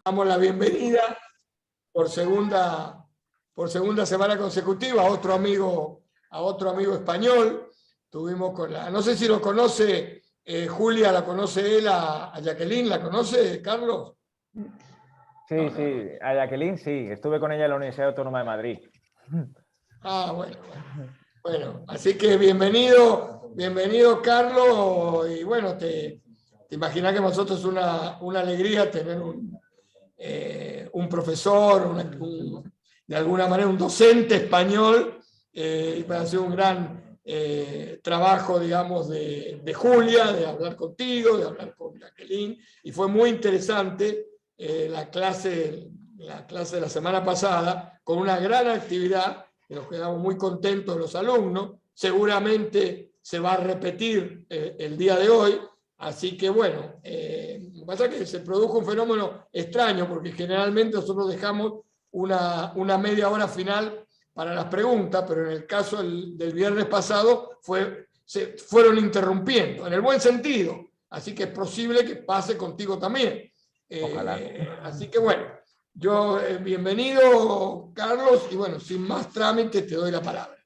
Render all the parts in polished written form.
damos la bienvenida por segunda semana consecutiva a otro amigo español. Tuvimos con no sé si lo conoce Julia, la conoce él, a Jacqueline, ¿la conoce, Carlos? Sí, sí, a Jacqueline sí, estuve con ella en la Universidad Autónoma de Madrid. Bueno, así que bienvenido Carlos, y bueno, te imaginas que para nosotros es una alegría tener un profesor, de alguna manera un docente español, y para hacer un gran trabajo, digamos, de Julia, de hablar contigo, de hablar con Jacqueline, y fue muy interesante la clase de la semana pasada, con una gran actividad, que nos quedamos muy contentos los alumnos. Seguramente se va a repetir el día de hoy. Así que bueno, lo que pasa es que se produjo un fenómeno extraño, porque generalmente nosotros dejamos una media hora final para las preguntas, pero en el caso del viernes pasado se fueron interrumpiendo, en el buen sentido. Así que es posible que pase contigo también. Ojalá. Así que bueno, bienvenido, Carlos, y bueno, sin más trámite te doy la palabra.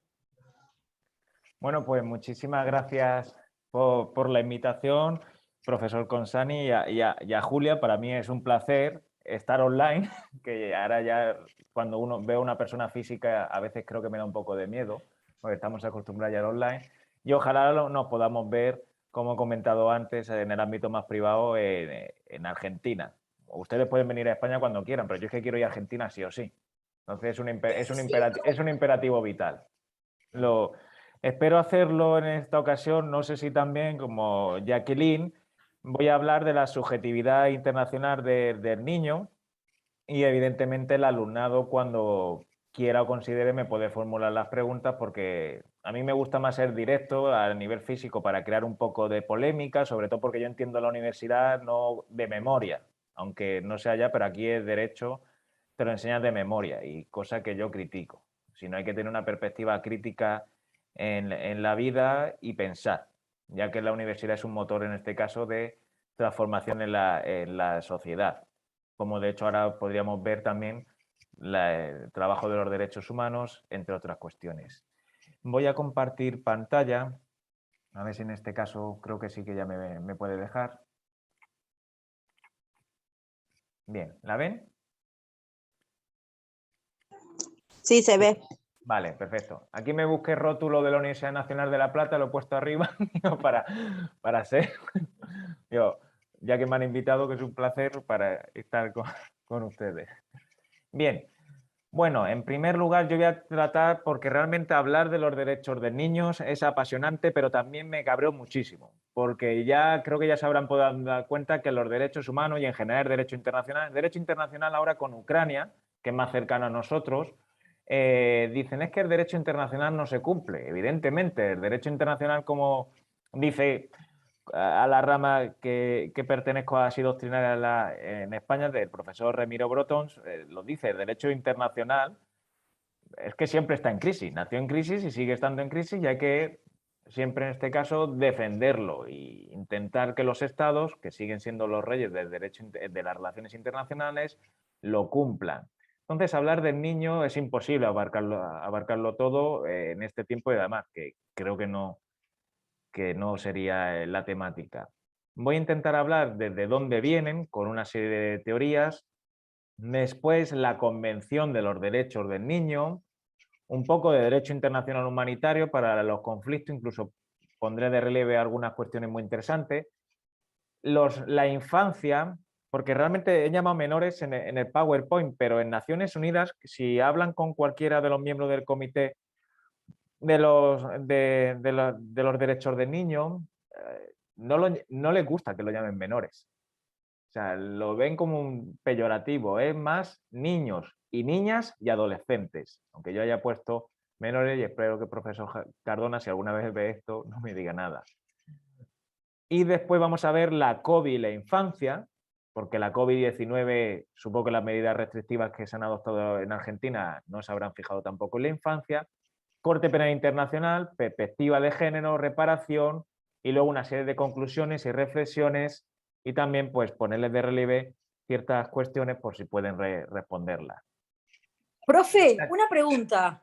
Bueno, pues muchísimas gracias por la invitación, profesor Consani, y a Julia. Para mí es un placer estar online, que ahora ya cuando uno ve a una persona física a veces creo que me da un poco de miedo, porque estamos acostumbrados ya al online, y ojalá nos podamos ver, como he comentado antes, en el ámbito más privado en Argentina. Ustedes pueden venir a España cuando quieran, pero yo es que quiero ir a Argentina sí o sí. Entonces es un imperativo vital. Espero hacerlo en esta ocasión, no sé si también como Jacqueline, voy a hablar de la subjetividad internacional del niño, y evidentemente el alumnado, cuando quiera o considere, me puede formular las preguntas, porque a mí me gusta más ser directo a nivel físico para crear un poco de polémica, sobre todo porque yo entiendo la universidad no de memoria, aunque no sea ya, pero aquí es derecho, te lo enseñan de memoria, y cosa que yo critico. Si no, hay que tener una perspectiva crítica en la vida y pensar, ya que la universidad es un motor, en este caso, de transformación en la sociedad. Como de hecho ahora podríamos ver también el trabajo de los derechos humanos, entre otras cuestiones. Voy a compartir pantalla, a ver si en este caso creo que sí que ya me puede dejar. Bien, ¿la ven? Sí, se ve. Vale, perfecto. Aquí me busqué rótulo de la Universidad Nacional de La Plata, lo he puesto arriba para ser, ya que me han invitado, que es un placer para estar con ustedes. Bien, bueno, en primer lugar yo voy a tratar, porque realmente hablar de los derechos de niños es apasionante, pero también me cabreo muchísimo, porque ya creo que ya se habrán podido dar cuenta que los derechos humanos y en general el derecho internacional ahora con Ucrania, que es más cercano a nosotros, dicen es que el derecho internacional no se cumple. Evidentemente, el derecho internacional, como dice a la rama que pertenezco así doctrinaria en España, del profesor Remiro Brotons, lo dice, el derecho internacional es que siempre está en crisis, nació en crisis y sigue estando en crisis, y hay que siempre en este caso defenderlo e intentar que los estados, que siguen siendo los reyes del derecho de las relaciones internacionales, lo cumplan. Entonces, hablar del niño es imposible abarcarlo todo en este tiempo, y además que creo que no sería la temática. Voy a intentar hablar desde dónde vienen, con una serie de teorías, después la Convención de los Derechos del Niño, un poco de derecho internacional humanitario para los conflictos, incluso pondré de relieve algunas cuestiones muy interesantes, la infancia, porque realmente he llamado menores en el PowerPoint, pero en Naciones Unidas, si hablan con cualquiera de los miembros del comité de los derechos del niño, no les gusta que lo llamen menores. O sea, lo ven como un peyorativo. Es más niños y niñas y adolescentes. Aunque yo haya puesto menores, y espero que el profesor Cardona, si alguna vez ve esto, no me diga nada. Y después vamos a ver la COVID y la infancia, porque la COVID-19, supongo que las medidas restrictivas que se han adoptado en Argentina no se habrán fijado tampoco en la infancia. Corte Penal Internacional, perspectiva de género, reparación, y luego una serie de conclusiones y reflexiones, y también pues ponerles de relieve ciertas cuestiones por si pueden responderlas. Profe, una pregunta.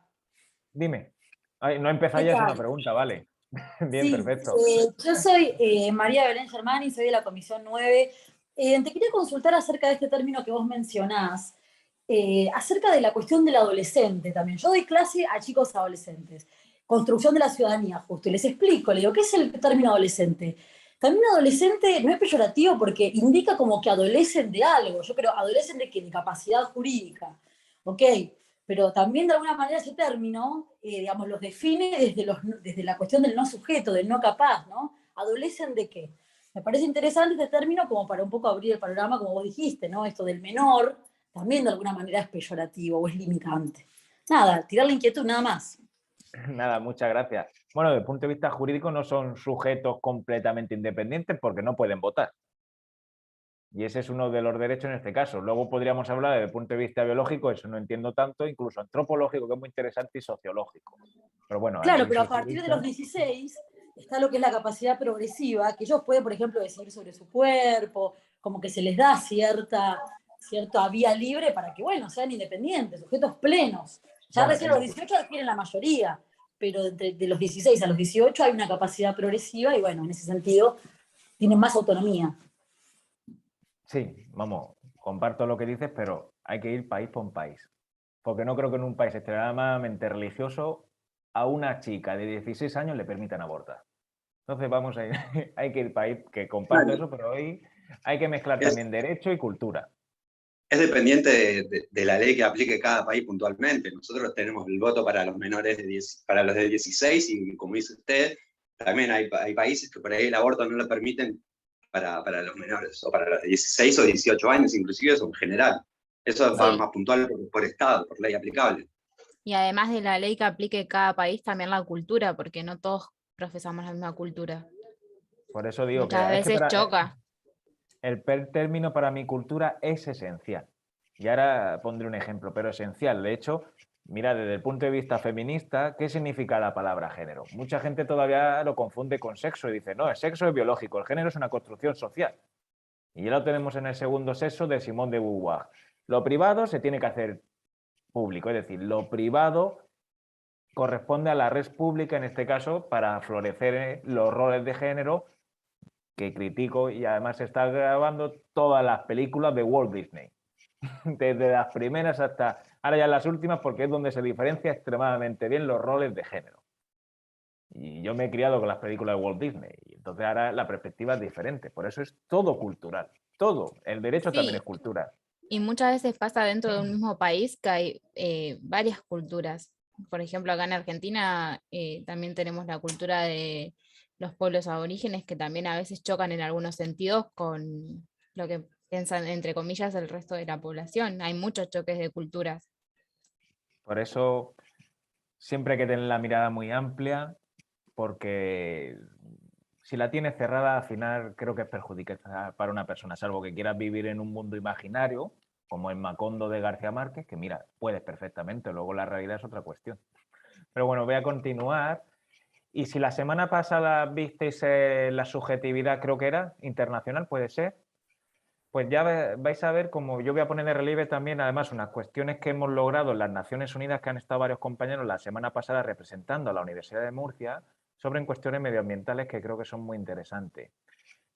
Dime. Ay, no empezó ¿Qué ya, es tal? una pregunta, vale. Bien, Sí, perfecto. yo soy María Belén Germani, soy de la Comisión 9. Te quería consultar acerca de este término que vos mencionás, acerca de la cuestión del adolescente también. Yo doy clase a chicos adolescentes, construcción de la ciudadanía justo, y les explico, les digo, ¿qué es el término adolescente? También adolescente no es peyorativo porque indica como que adolecen de algo. Yo creo, adolecen de qué, de capacidad jurídica. Ok, pero también de alguna manera ese término, digamos, los define desde la cuestión del no sujeto, del no capaz, ¿no? ¿Adolecen de qué? Me parece interesante este término como para un poco abrir el panorama, como vos dijiste, ¿no? Esto del menor también de alguna manera es peyorativo o es limitante. Nada, tirar la inquietud, nada más. Nada, muchas gracias. Bueno, desde el punto de vista jurídico no son sujetos completamente independientes porque no pueden votar. Y ese es uno de los derechos en este caso. Luego podríamos hablar desde el punto de vista biológico, eso no entiendo tanto, incluso antropológico, que es muy interesante, y sociológico. Pero bueno, Claro, aquí pero a soy partir de jurista. los 16 está lo que es la capacidad progresiva, que ellos pueden, por ejemplo, decidir sobre su cuerpo, como que se les da cierta vía libre para que, bueno, sean independientes, sujetos plenos. Ya Bueno, recién a los 18 adquieren la mayoría, pero de los 16 a los 18 hay una capacidad progresiva y, bueno, en ese sentido tienen más autonomía. sí, vamos, comparto lo que dices, pero hay que ir país por país. Porque no creo que en un país extremadamente religioso a una chica de 16 años le permitan abortar. Entonces vamos a ir, hay que ir país, que comparto eso, pero hoy hay que mezclar también derecho y cultura. Es dependiente de la ley que aplique cada país puntualmente. Nosotros tenemos el voto para los menores para los de 16 y, como dice usted, también hay países que por ahí el aborto no lo permiten para los menores, o para los de 16 o 18 años, inclusive eso en general. Eso es Sí. más puntual por estado, por ley aplicable. Y además de la ley que aplique cada país, también la cultura, porque no todos profesamos la misma cultura. Por eso digo Muchas que es que veces choca. el término para mi cultura es esencial. Y ahora pondré un ejemplo, pero esencial. De hecho, mira, desde el punto de vista feminista, ¿qué significa la palabra género? Mucha gente todavía lo confunde con sexo y dice, no, el sexo es biológico, el género es una construcción social. Y ya lo tenemos en el segundo sexo de Simone de Beauvoir. Lo privado se tiene que hacer público, es decir, lo privado corresponde a la red pública, en este caso, para florecer los roles de género que critico, y además se está grabando todas las películas de Walt Disney. Desde las primeras hasta ahora ya las últimas, porque es donde se diferencia extremadamente bien los roles de género. Y yo me he criado con las películas de Walt Disney, y entonces ahora la perspectiva es diferente. Por eso es todo cultural, todo. El derecho también Sí, es cultural. y muchas veces pasa dentro de un mismo país que hay varias culturas. Por ejemplo, acá en Argentina también tenemos la cultura de los pueblos aborígenes que también a veces chocan en algunos sentidos con lo que piensan, entre comillas, el resto de la población. Hay muchos choques de culturas. Por eso siempre hay que tener la mirada muy amplia, porque si la tienes cerrada, al final creo que es perjudicial para una persona, salvo que quieras vivir en un mundo imaginario, como el Macondo de García Márquez, que mira, puedes perfectamente, luego la realidad es otra cuestión. Pero bueno, voy a continuar. Y si la semana pasada visteis la subjetividad, creo que era internacional, puede ser, pues ya vais a ver cómo yo voy a poner de relieve también, además, unas cuestiones que hemos logrado en las Naciones Unidas, que han estado varios compañeros la semana pasada representando a la Universidad de Murcia, sobre cuestiones medioambientales que creo que son muy interesantes.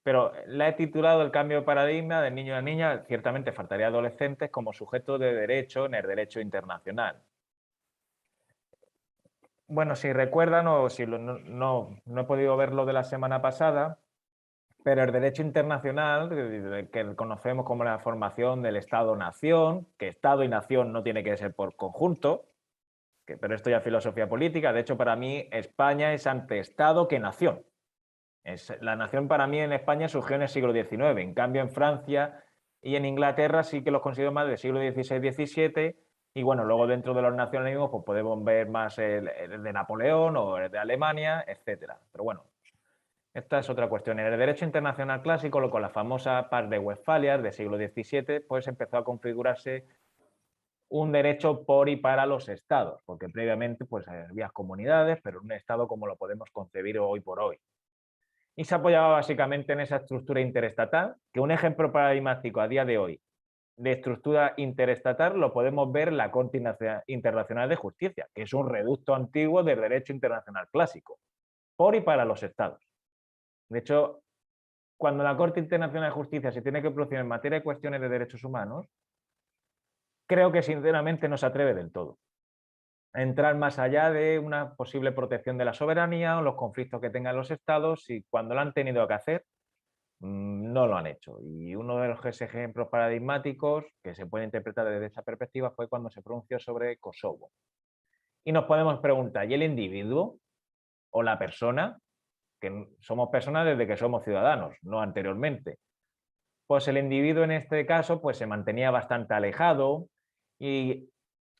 Pero la he titulado El cambio de paradigma de niño a niña, ciertamente faltaría adolescentes como sujetos de derecho en el derecho internacional. Bueno, si recuerdan o si no he podido ver lo de la semana pasada, pero el derecho internacional, que conocemos como la formación del Estado-Nación, que Estado y Nación no tiene que ser por conjunto, pero esto ya es filosofía política. De hecho, para mí España es ante Estado que nación. La nación para mí en España surgió en el siglo XIX. En cambio, en Francia y en Inglaterra sí que los considero más del siglo XVI-XVII. Y bueno, luego dentro de los nacionalismos pues podemos ver más el de Napoleón o el de Alemania, etc. Pero bueno, esta es otra cuestión. En el derecho internacional clásico, con la famosa Paz de Westfalia del siglo XVII, pues empezó a configurarse un derecho por y para los estados, porque previamente pues había comunidades, pero un estado como lo podemos concebir hoy por hoy. Y se apoyaba básicamente en esa estructura interestatal, que un ejemplo paradigmático a día de hoy de estructura interestatal lo podemos ver en la Corte Internacional de Justicia, que es un reducto antiguo del derecho internacional clásico, por y para los estados. De hecho, cuando la Corte Internacional de Justicia se tiene que pronunciar en materia de cuestiones de derechos humanos, creo que sinceramente no se atreve del todo a entrar más allá de una posible protección de la soberanía o los conflictos que tengan los estados, y cuando lo han tenido que hacer, no lo han hecho. Y uno de los ejemplos paradigmáticos que se puede interpretar desde esa perspectiva fue cuando se pronunció sobre Kosovo. Y nos podemos preguntar, ¿y el individuo o la persona? Que somos personas desde que somos ciudadanos, no anteriormente. Pues el individuo en este caso pues se mantenía bastante alejado, y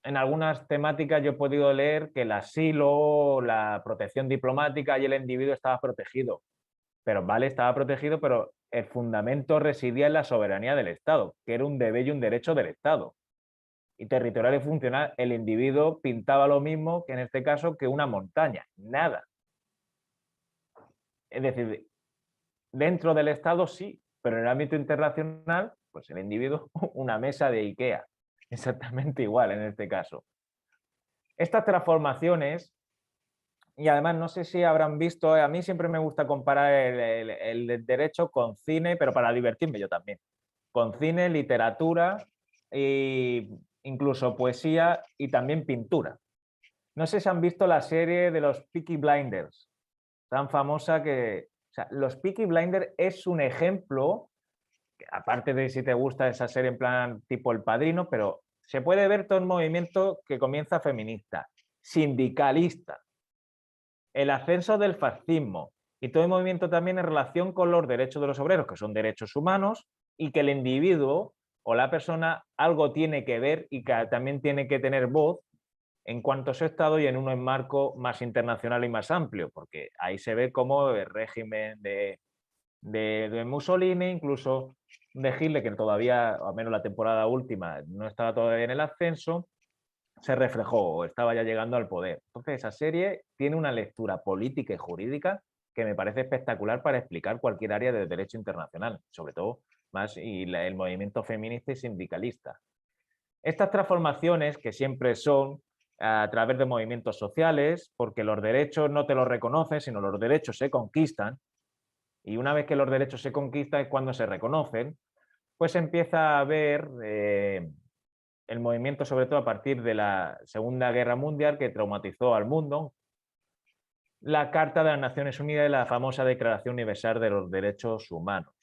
en algunas temáticas yo he podido leer que el asilo, la protección diplomática y el individuo estaba protegido. Pero vale, estaba protegido, pero el fundamento residía en la soberanía del Estado, que era un deber y un derecho del Estado. Y territorial y funcional, el individuo pintaba lo mismo que en este caso que una montaña, nada. Es decir, dentro del Estado sí, pero en el ámbito internacional, pues el individuo, una mesa de IKEA, exactamente igual en este caso. Estas transformaciones, y además no sé si habrán visto, a mí siempre me gusta comparar el derecho con cine, pero para divertirme yo también, con cine, literatura e incluso poesía y también pintura. No sé si han visto la serie de los Peaky Blinders, tan famosa que... O sea, los Peaky Blinders es un ejemplo, aparte de si te gusta esa serie en plan tipo El Padrino, pero se puede ver todo el movimiento que comienza feminista, sindicalista, el ascenso del fascismo y todo el movimiento también en relación con los derechos de los obreros, que son derechos humanos, y que el individuo o la persona algo tiene que ver y que también tiene que tener voz en cuanto a su estado y en un marco más internacional y más amplio, porque ahí se ve cómo el régimen de Mussolini, incluso de Hitler, que todavía, al menos la temporada última, no estaba todavía en el ascenso, se reflejó o estaba ya llegando al poder. Entonces esa serie tiene una lectura política y jurídica que me parece espectacular para explicar cualquier área del derecho internacional, sobre todo más y el movimiento feminista y sindicalista. Estas transformaciones, que siempre son a través de movimientos sociales, porque los derechos no te los reconocen, sino los derechos se conquistan, y una vez que los derechos se conquistan es cuando se reconocen, pues empieza a haber el movimiento, sobre todo a partir de la Segunda Guerra Mundial, que traumatizó al mundo, la Carta de las Naciones Unidas y la famosa Declaración Universal de los Derechos Humanos.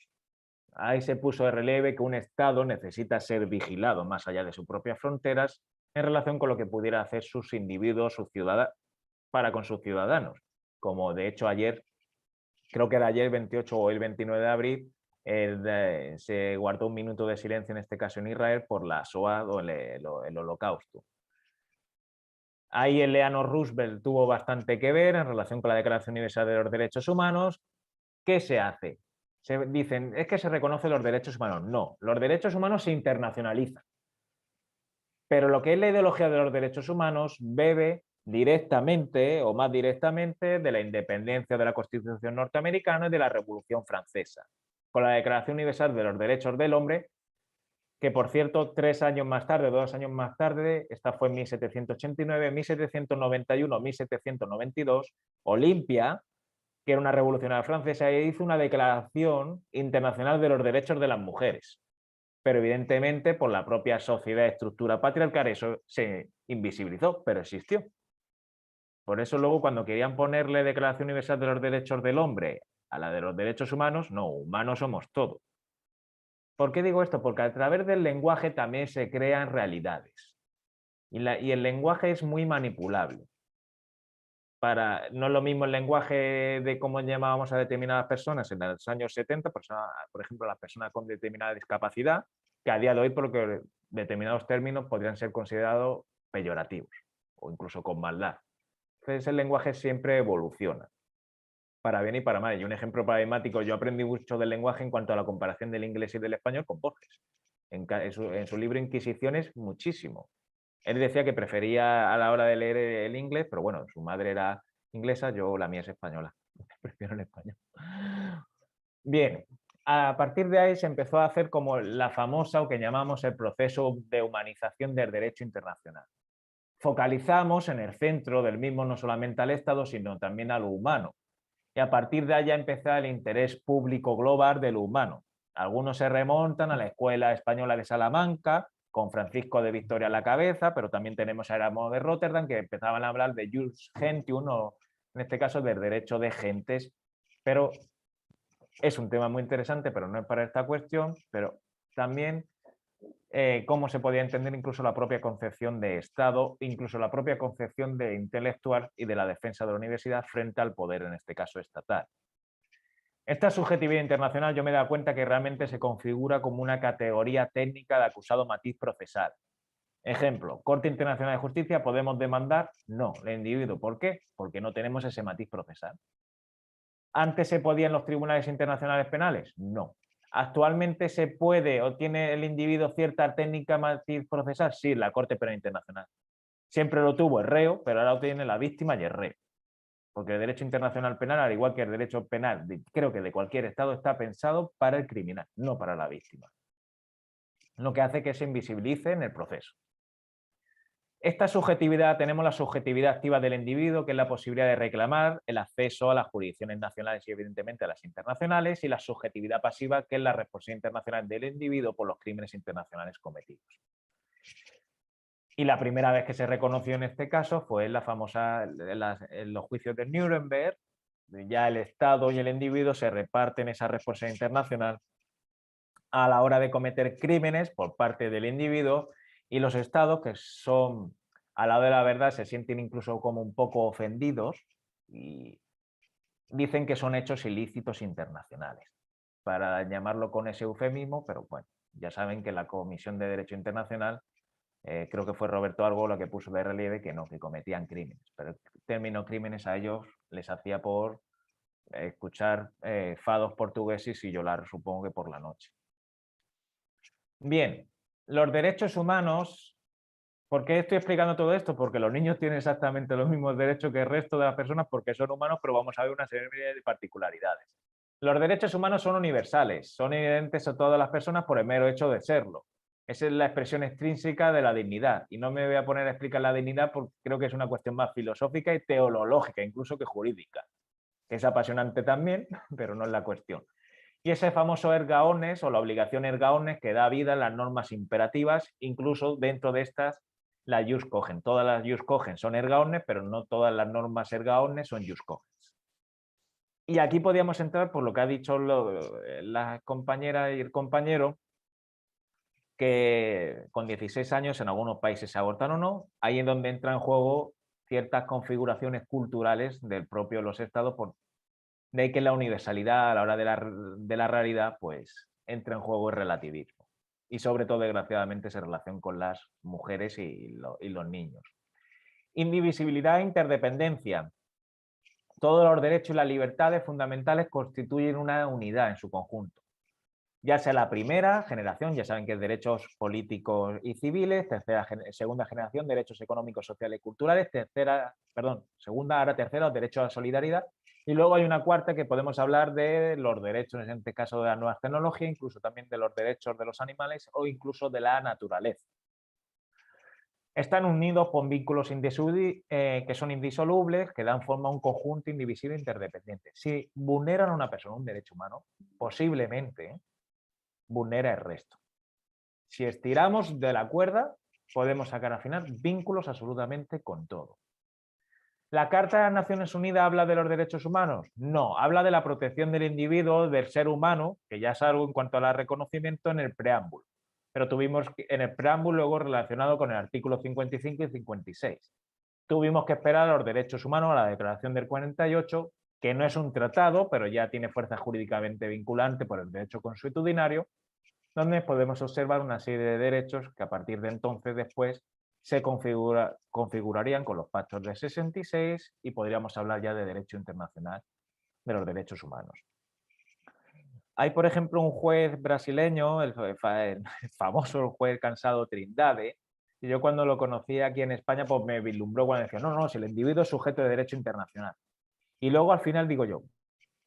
Ahí se puso de relieve que un Estado necesita ser vigilado más allá de sus propias fronteras en relación con lo que pudiera hacer sus individuos, sus ciudadanos, para con sus ciudadanos. Como de hecho ayer, creo que era ayer 28 o el 29 de abril, se guardó un minuto de silencio, en este caso en Israel, por la Shoah o el Holocausto. Ahí Eleanor Roosevelt tuvo bastante que ver en relación con la Declaración Universal de los Derechos Humanos. ¿Qué se hace? Se dicen, es que se reconocen los derechos humanos. No, los derechos humanos se internacionalizan. Pero lo que es la ideología de los derechos humanos bebe directamente o más directamente de la independencia de la Constitución norteamericana y de la Revolución Francesa, con la Declaración Universal de los Derechos del Hombre, que por cierto 3 años más tarde, 2 años más tarde, esta fue en 1789, 1791, 1792, Olimpia, que era una revolucionaria francesa, hizo una declaración internacional de los derechos de las mujeres. Pero evidentemente por la propia sociedad y estructura patriarcal eso se invisibilizó, pero existió. Por eso luego cuando querían ponerle Declaración Universal de los Derechos del Hombre a la de los derechos humanos, no, humanos somos todos. ¿Por qué digo esto? Porque a través del lenguaje también se crean realidades. Y el lenguaje es muy manipulable. No es lo mismo el lenguaje de cómo llamábamos a determinadas personas en los años 70, por ejemplo, las personas con determinada discapacidad, que a día de hoy, porque determinados términos podrían ser considerados peyorativos o incluso con maldad. Entonces el lenguaje siempre evoluciona, para bien y para mal. Y un ejemplo paradigmático, yo aprendí mucho del lenguaje en cuanto a la comparación del inglés y del español con Borges. En su libro Inquisiciones, muchísimo. Él decía que prefería a la hora de leer el inglés, pero bueno, su madre era inglesa, la mía es española. Prefiero el español. Bien, a partir de ahí se empezó a hacer como la famosa, o que llamamos el proceso de humanización del derecho internacional. Focalizamos en el centro del mismo no solamente al Estado, sino también a lo humano. Y a partir de allá empezó el interés público global de lo humano. Algunos se remontan a la Escuela Española de Salamanca, con Francisco de Victoria a la cabeza, pero también tenemos a Erasmo de Rotterdam, que empezaban a hablar de jus gentium, o en este caso del derecho de gentes, pero es un tema muy interesante, pero no es para esta cuestión, pero también cómo se podía entender incluso la propia concepción de Estado, incluso la propia concepción de intelectual y de la defensa de la universidad frente al poder, en este caso estatal. Esta subjetividad internacional yo me he dado cuenta que realmente se configura como una categoría técnica de acusado matiz procesal. Ejemplo, Corte Internacional de Justicia, ¿podemos demandar? No, el individuo. ¿Por qué? Porque no tenemos ese matiz procesal. ¿Antes se podía en los tribunales internacionales penales? No. ¿Actualmente se puede o tiene el individuo cierta técnica matiz procesal? Sí, la Corte Penal Internacional. Siempre lo tuvo el reo, pero ahora lo tiene la víctima y el reo. Porque el derecho internacional penal, al igual que el derecho penal, creo que de cualquier Estado, está pensado para el criminal, no para la víctima. Lo que hace que se invisibilice en el proceso. Esta subjetividad, tenemos la subjetividad activa del individuo, que es la posibilidad de reclamar el acceso a las jurisdicciones nacionales y evidentemente a las internacionales, y la subjetividad pasiva, que es la responsabilidad internacional del individuo por los crímenes internacionales cometidos. Y la primera vez que se reconoció en este caso fue en en los juicios de Nuremberg. Ya el Estado y el individuo se reparten esa responsabilidad internacional a la hora de cometer crímenes por parte del individuo, y los Estados, que son, a la hora de la verdad, se sienten incluso como un poco ofendidos y dicen que son hechos ilícitos internacionales, para llamarlo con ese eufemismo, pero bueno, ya saben que la Comisión de Derecho Internacional, creo que fue Roberto Argo la que puso de relieve que no, que cometían crímenes, pero el término crímenes a ellos les hacía por escuchar fados portugueses y llorar, supongo que por la noche. Bien, los derechos humanos, ¿por qué estoy explicando todo esto? Porque los niños tienen exactamente los mismos derechos que el resto de las personas porque son humanos, pero vamos a ver una serie de particularidades. Los derechos humanos son universales, son evidentes a todas las personas por el mero hecho de serlo. Esa es la expresión extrínseca de la dignidad. Y no me voy a poner a explicar la dignidad porque creo que es una cuestión más filosófica y teológica, incluso que jurídica. Que es apasionante también, pero no es la cuestión. Y ese famoso erga omnes, o la obligación erga omnes, que da vida a las normas imperativas, incluso dentro de estas, la jus cogens. Todas las jus cogens son erga omnes, pero no todas las normas erga omnes son jus cogens. Y aquí podríamos entrar por lo que ha dicho la compañera y el compañero, que con 16 años en algunos países se abortan o no, ahí es donde entra en juego ciertas configuraciones culturales del propio los estados, de ahí que la universalidad a la hora de la realidad pues entra en juego el relativismo. Y sobre todo, desgraciadamente, se relaciona con las mujeres y los niños. Indivisibilidad e interdependencia. Todos los derechos y las libertades fundamentales constituyen una unidad en su conjunto. Ya sea la primera generación, ya saben que es derechos políticos y civiles, segunda generación, derechos económicos, sociales y culturales, segunda, ahora tercera, derechos a la solidaridad, y luego hay una cuarta que podemos hablar de los derechos, en este caso de las nuevas tecnologías, incluso también de los derechos de los animales o incluso de la naturaleza. Están unidos por vínculos que son indisolubles, que dan forma a un conjunto indivisible e interdependiente. Si vulneran a una persona un derecho humano, posiblemente vulnera el resto. Si estiramos de la cuerda, podemos sacar al final vínculos absolutamente con todo. ¿La Carta de las Naciones Unidas habla de los derechos humanos? No, habla de la protección del individuo, del ser humano, que ya es algo en cuanto al reconocimiento en el preámbulo. Pero tuvimos en el preámbulo luego relacionado con el artículo 55 y 56. Tuvimos que esperar a los derechos humanos, a la Declaración del 48, que no es un tratado, pero ya tiene fuerza jurídicamente vinculante por el derecho consuetudinario, donde podemos observar una serie de derechos que a partir de entonces después se configurarían con los pactos del 66 y podríamos hablar ya de derecho internacional de los derechos humanos. Hay, por ejemplo, un juez brasileño, el famoso juez Cansado Trindade, y yo cuando lo conocí aquí en España pues me vislumbró cuando decía, no, si el individuo es sujeto de derecho internacional. Y luego al final digo yo,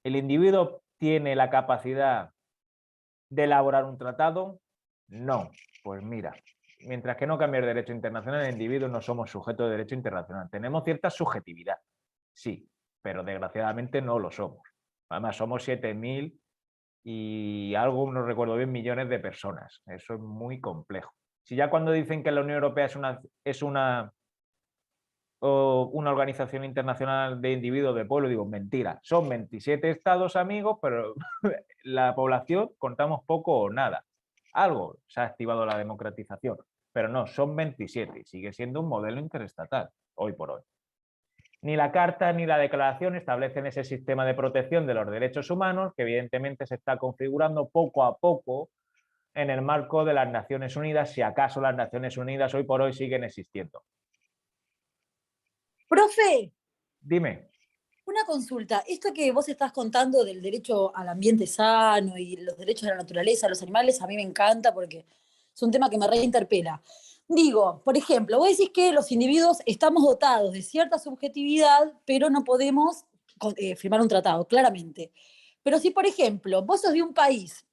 el individuo tiene la capacidad ¿De elaborar un tratado? No. Pues mira, mientras que no cambie el derecho internacional, el individuo no somos sujetos de derecho internacional. Tenemos cierta subjetividad, sí, pero desgraciadamente no lo somos. Además, somos 7.000 y algo, no recuerdo bien, millones de personas. Eso es muy complejo. Si ya cuando dicen que la Unión Europea es una organización internacional de individuos, de pueblo, digo, mentira. Son 27 estados amigos, pero la población contamos poco o nada. Algo se ha activado la democratización, pero no, son 27 y sigue siendo un modelo interestatal, hoy por hoy. Ni la Carta ni la Declaración establecen ese sistema de protección de los derechos humanos que evidentemente se está configurando poco a poco en el marco de las Naciones Unidas, si acaso las Naciones Unidas hoy por hoy siguen existiendo. Profe, Dime. una consulta. Esto que vos estás contando del derecho al ambiente sano y los derechos de la naturaleza, los animales, a mí me encanta porque es un tema que me reinterpela. Digo, por ejemplo, vos decís que los individuos estamos dotados de cierta subjetividad, pero no podemos firmar un tratado, claramente. Pero si, por ejemplo, vos sos de un país,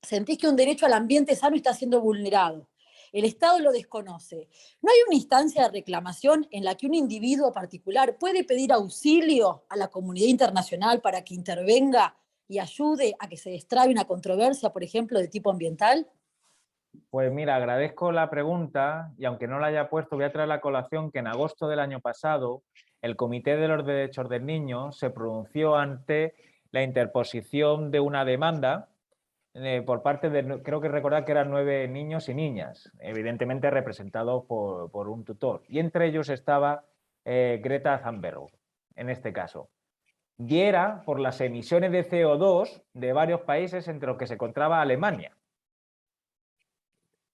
sentís que un derecho al ambiente sano está siendo vulnerado, el Estado lo desconoce, ¿no hay una instancia de reclamación en la que un individuo particular puede pedir auxilio a la comunidad internacional para que intervenga y ayude a que se destrabe una controversia, por ejemplo, de tipo ambiental? Pues mira, agradezco la pregunta y aunque no la haya puesto, voy a traer la colación que en agosto del año pasado el Comité de los Derechos del Niño se pronunció ante la interposición de una demanda por parte de, creo que recordar que eran 9 niños y niñas, evidentemente representados por un tutor. Y entre ellos estaba Greta Thunberg, en este caso. Y era por las emisiones de CO2 de varios países, entre los que se encontraba Alemania.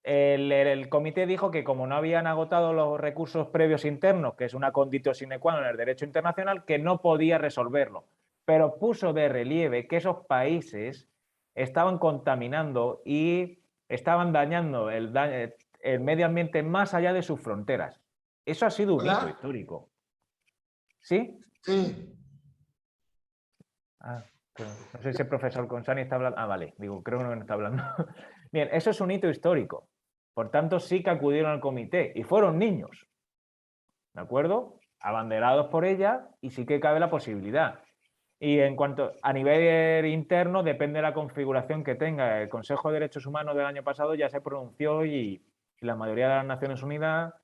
El comité dijo que como no habían agotado los recursos previos internos, que es una conditio sine qua non en el derecho internacional, que no podía resolverlo. Pero puso de relieve que esos países estaban contaminando y estaban dañando el medio ambiente más allá de sus fronteras. Eso ha sido un hito histórico. ¿Sí? Sí. No sé si el profesor Consani está hablando. Ah, vale, digo, creo que no está hablando. Bien, eso es un hito histórico. Por tanto, sí que acudieron al comité y fueron niños, ¿de acuerdo? Abanderados por ella y sí que cabe la posibilidad. Y en cuanto a nivel interno, depende de la configuración que tenga. El Consejo de Derechos Humanos del año pasado ya se pronunció y la mayoría de las Naciones Unidas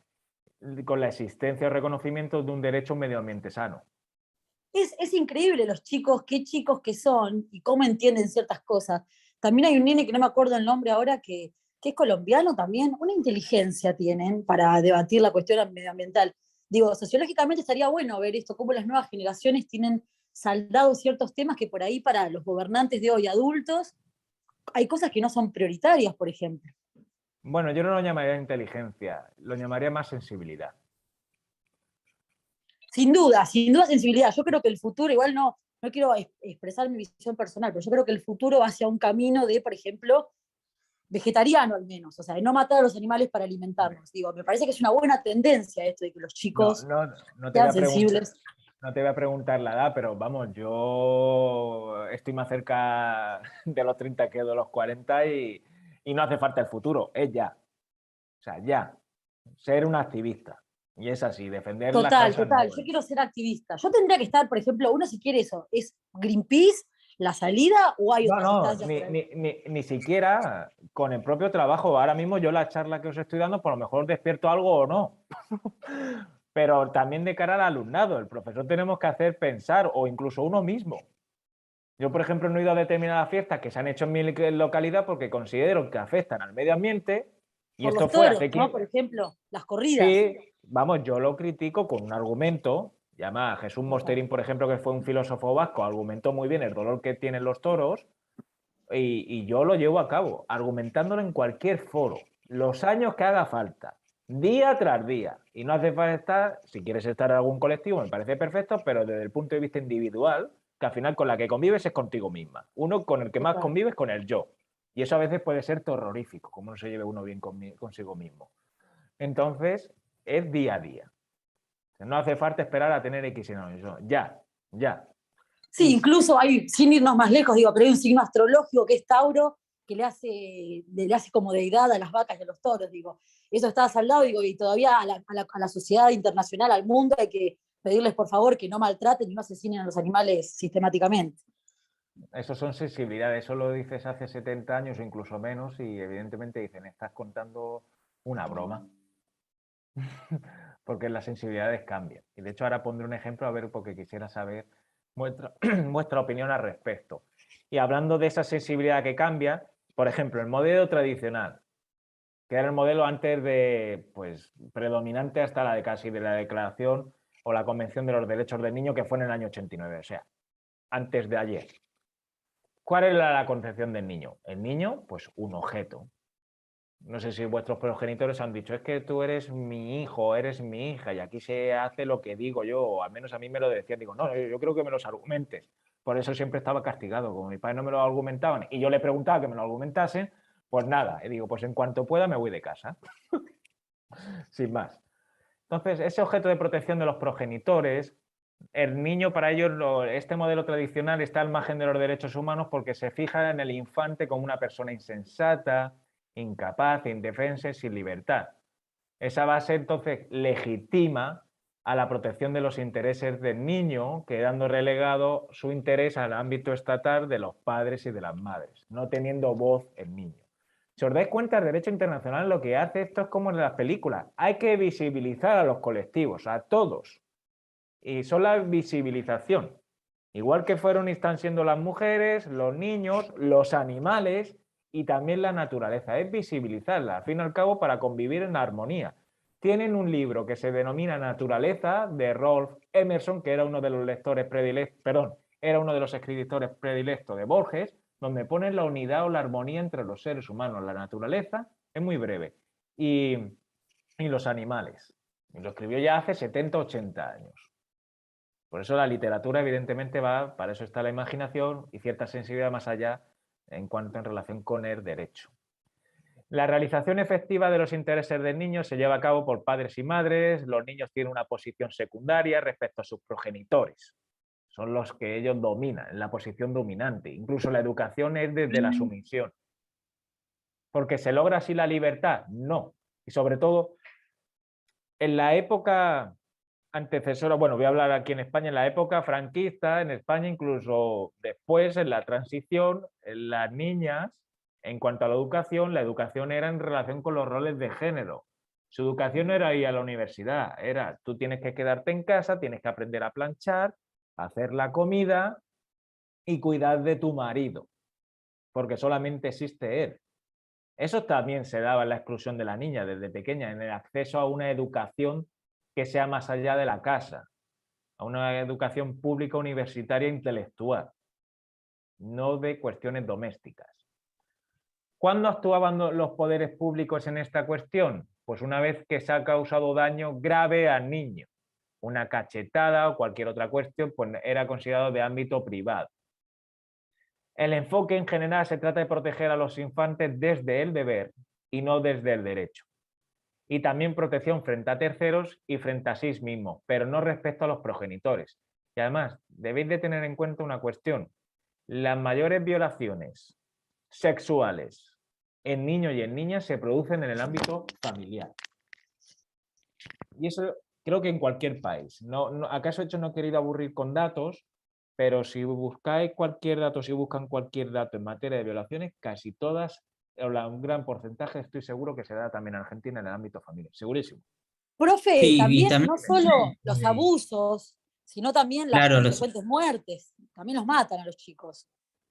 con la existencia o reconocimiento de un derecho a un medio ambiente sano. Es increíble los chicos, qué chicos que son y cómo entienden ciertas cosas. También hay un nene que no me acuerdo el nombre ahora que es colombiano también, una inteligencia tienen para debatir la cuestión medioambiental. Digo, sociológicamente estaría bueno ver esto, cómo las nuevas generaciones tienen saldados ciertos temas que por ahí para los gobernantes de hoy adultos hay cosas que no son prioritarias, por ejemplo. Bueno, yo no lo llamaría inteligencia, lo llamaría más sensibilidad. Sin duda sensibilidad. Yo creo que el futuro, igual no quiero expresar mi visión personal, pero yo creo que el futuro va hacia un camino de, por ejemplo, vegetariano al menos, o sea, de no matar a los animales para alimentarnos. Digo, me parece que es una buena tendencia esto de que los chicos sean sensibles. No te voy a preguntar la edad, pero vamos, yo estoy más cerca de los 30 que de los 40 y no hace falta el futuro, es ya. O sea, ya. Ser un activista. Y es así, defender las causas Total. Yo quiero ser activista. Yo tendría que estar, por ejemplo, uno si quiere eso, ¿es Greenpeace la salida o hay otras instancias? Ni siquiera con el propio trabajo. Ahora mismo yo la charla que os estoy dando, por lo mejor despierto algo o no. Pero también de cara al alumnado, el profesor tenemos que hacer pensar, o incluso uno mismo. Yo, por ejemplo, no he ido a determinadas fiestas que se han hecho en mi localidad porque considero que afectan al medio ambiente. Y por esto los fue toros, hace ¿no? Por ejemplo, las corridas. Sí, vamos, yo lo critico con un argumento. Llama a Jesús Mosterín, por ejemplo, que fue un filósofo vasco, argumentó muy bien el dolor que tienen los toros y yo lo llevo a cabo, argumentándolo en cualquier foro, los años que haga falta, día tras día. Y no hace falta estar, si quieres estar en algún colectivo, me parece perfecto, pero desde el punto de vista individual, que al final con la que convives es contigo misma. Uno con el que más convives con el yo. Y eso a veces puede ser terrorífico, como no se lleve uno bien consigo mismo. Entonces, es día a día. No hace falta esperar a tener X, sino ya. Sí, incluso hay, sin irnos más lejos, digo, pero hay un signo astrológico que es Tauro, que le hace como deidad a las vacas y a los toros, digo. Eso está saldado, digo, y todavía a la sociedad internacional, al mundo, hay que pedirles por favor que no maltraten y no asesinen a los animales sistemáticamente. Eso son sensibilidades, eso lo dices hace 70 años o incluso menos y evidentemente dicen, estás contando una broma. Porque las sensibilidades cambian. Y de hecho ahora pondré un ejemplo a ver porque quisiera saber vuestra opinión al respecto. Y hablando de esa sensibilidad que cambia, por ejemplo, el modelo tradicional, que era el modelo antes de, pues, predominante hasta la de casi de la Declaración o la Convención de los Derechos del Niño, que fue en el año 89, o sea, antes de ayer. ¿Cuál era la concepción del niño? El niño, pues un objeto. No sé si vuestros progenitores han dicho, es que tú eres mi hijo, eres mi hija, y aquí se hace lo que digo yo, o al menos a mí me lo decían. Digo, no, yo creo que me los argumentes. Por eso siempre estaba castigado. Como mis padres no me lo argumentaban y yo le preguntaba que me lo argumentasen, pues nada. Y digo, pues en cuanto pueda me voy de casa. Sin más. Entonces, ese objeto de protección de los progenitores, el niño para ellos, este modelo tradicional está al margen de los derechos humanos porque se fija en el infante como una persona insensata, incapaz, indefensa, sin libertad. Esa base entonces legitima a la protección de los intereses del niño, quedando relegado su interés al ámbito estatal de los padres y de las madres, no teniendo voz el niño. Si os dais cuenta, el derecho internacional lo que hace esto es como en las películas. Hay que visibilizar a los colectivos, a todos. Y son la visibilización. Igual que fueron y están siendo las mujeres, los niños, los animales y también la naturaleza. Es visibilizarla, al fin y al cabo, para convivir en armonía. Tienen un libro que se denomina Naturaleza, de Rolf Emerson, que era uno de los lectores predilectos, era uno de los escritores predilectos de Borges, donde ponen la unidad o la armonía entre los seres humanos. La naturaleza es muy breve. Y los animales. Y lo escribió ya hace 70, 80 años. Por eso la literatura, evidentemente, para eso está la imaginación y cierta sensibilidad más allá en cuanto en relación con el derecho. La realización efectiva de los intereses del niño se lleva a cabo por padres y madres. Los niños tienen una posición secundaria respecto a sus progenitores. Son los que ellos dominan, en la posición dominante. Incluso la educación es desde la sumisión. ¿Porque se logra así la libertad? No. Y sobre todo, en la época antecesora, bueno, voy a hablar aquí en España, en la época franquista, en España incluso después, en la transición, las niñas, en cuanto a la educación era en relación con los roles de género. Su educación no era ir a la universidad, era tú tienes que quedarte en casa, tienes que aprender a planchar, hacer la comida y cuidar de tu marido, porque solamente existe él. Eso también se daba en la exclusión de la niña desde pequeña, en el acceso a una educación que sea más allá de la casa, a una educación pública universitaria intelectual, no de cuestiones domésticas. ¿Cuándo actuaban los poderes públicos en esta cuestión? Pues una vez que se ha causado daño grave al niño. Una cachetada o cualquier otra cuestión pues era considerado de ámbito privado. El enfoque en general se trata de proteger a los infantes desde el deber y no desde el derecho. Y también protección frente a terceros y frente a sí mismos, pero no respecto a los progenitores. Y además, debéis de tener en cuenta una cuestión. Las mayores violaciones sexuales en niños y en niñas se producen en el ámbito familiar. Y eso creo que en cualquier país. ¿Acaso hecho no he querido aburrir con datos? Pero si buscáis cualquier dato, si buscan cualquier dato en materia de violaciones, casi todas, un gran porcentaje, estoy seguro que se da también en Argentina en el ámbito familiar. Segurísimo. Profe, Sí, y también no solo los eh, abusos, sino también las claro, consecuentes muertes. También los matan a los chicos.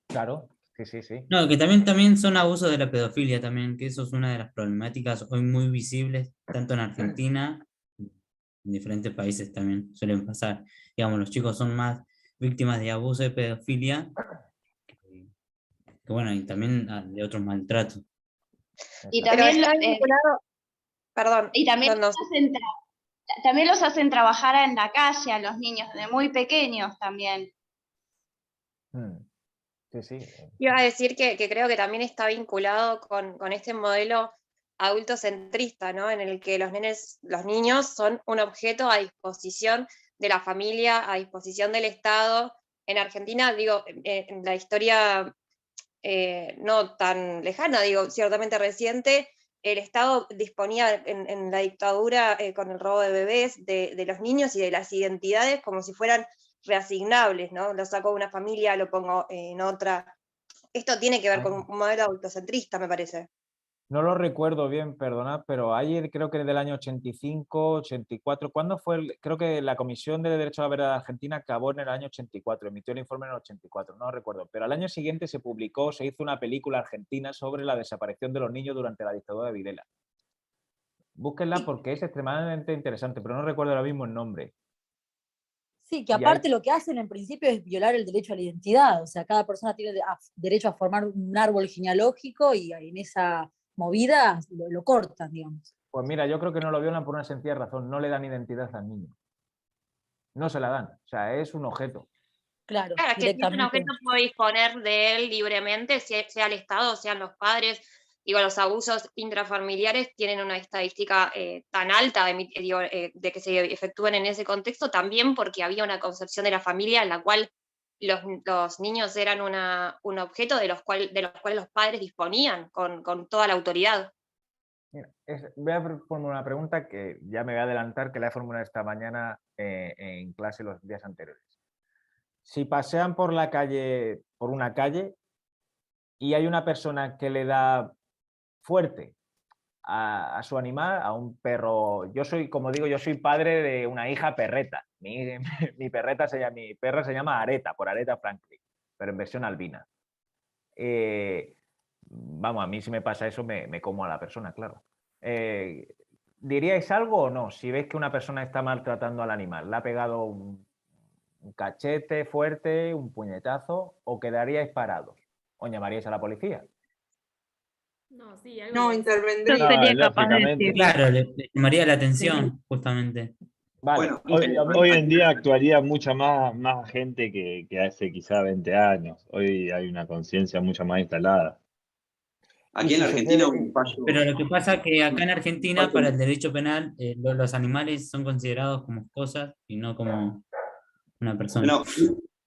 Claro, sí. no, que también son abusos de la pedofilia también, que eso es una de las problemáticas hoy muy visibles, tanto en Argentina, en diferentes países también suelen pasar. Digamos, los chicos son más víctimas de abuso de pedofilia que bueno, y también de otros maltratos. Y Pero también, está vinculado, perdón, y también, no, también los hacen trabajar en la calle a los niños, de muy pequeños también. Sí. iba a decir que creo que también está vinculado con este modelo adultocentrista, ¿no? En el que los niños son un objeto a disposición de la familia, a disposición del Estado. En Argentina, digo, en la historia no tan lejana, digo, ciertamente reciente, el Estado disponía en la dictadura con el robo de bebés, de los niños y de las identidades como si fueran reasignables, ¿no? Lo saco de una familia, lo pongo en otra. Esto tiene que ver con un modelo adultocentrista, me parece. No lo recuerdo bien, perdonad, pero ayer creo que del año 85, 84, ¿cuándo fue? Creo que la Comisión de Derecho a la Verdad de Argentina acabó en el año 84, emitió el informe en el 84, no lo recuerdo, pero al año siguiente se hizo una película argentina sobre la desaparición de los niños durante la dictadura de Videla. Búsquenla porque es extremadamente interesante, pero no recuerdo ahora mismo el nombre. Sí, que aparte lo que hacen en principio es violar el derecho a la identidad, o sea, cada persona tiene derecho a formar un árbol genealógico y en esa movida lo cortan, digamos. Pues mira, yo creo que no lo violan por una sencilla razón, no le dan identidad al niño. No se la dan, o sea, es un objeto. Claro, es que si es un objeto puede disponer de él libremente, sea el Estado, sean los padres. Digo, los abusos intrafamiliares tienen una estadística tan alta de que se efectúen en ese contexto, también porque había una concepción de la familia en la cual los niños eran un objeto de los cuales los padres disponían con toda la autoridad. Mira, voy a formular una pregunta que ya me voy a adelantar, que la he formulado esta mañana en clase los días anteriores. Si pasean por una calle, y hay una persona que le da fuerte a su animal, a un perro, como digo, yo soy padre de una hija perreta. Mi perra se llama Areta, por Aretha Franklin, pero en versión albina. Vamos, a mí si me pasa eso me como a la persona, claro. ¿Diríais algo o no? Si veis que una persona está maltratando al animal, le ha pegado un cachete fuerte, un puñetazo, ¿o quedaríais parados? ¿O llamaríais a la policía? No, sí, No, intervendría. Yo sería capaz de lógicamente. decir. Claro, le llamaría la atención, justamente. Vale. Bueno, Hoy en día actuaría mucha más gente que hace quizá 20 años. Hoy hay una conciencia mucho más instalada. aquí en Argentina un fallo. Pero lo que pasa es que acá en Argentina, para el derecho penal, los animales son considerados como cosas y no como una persona. Bueno,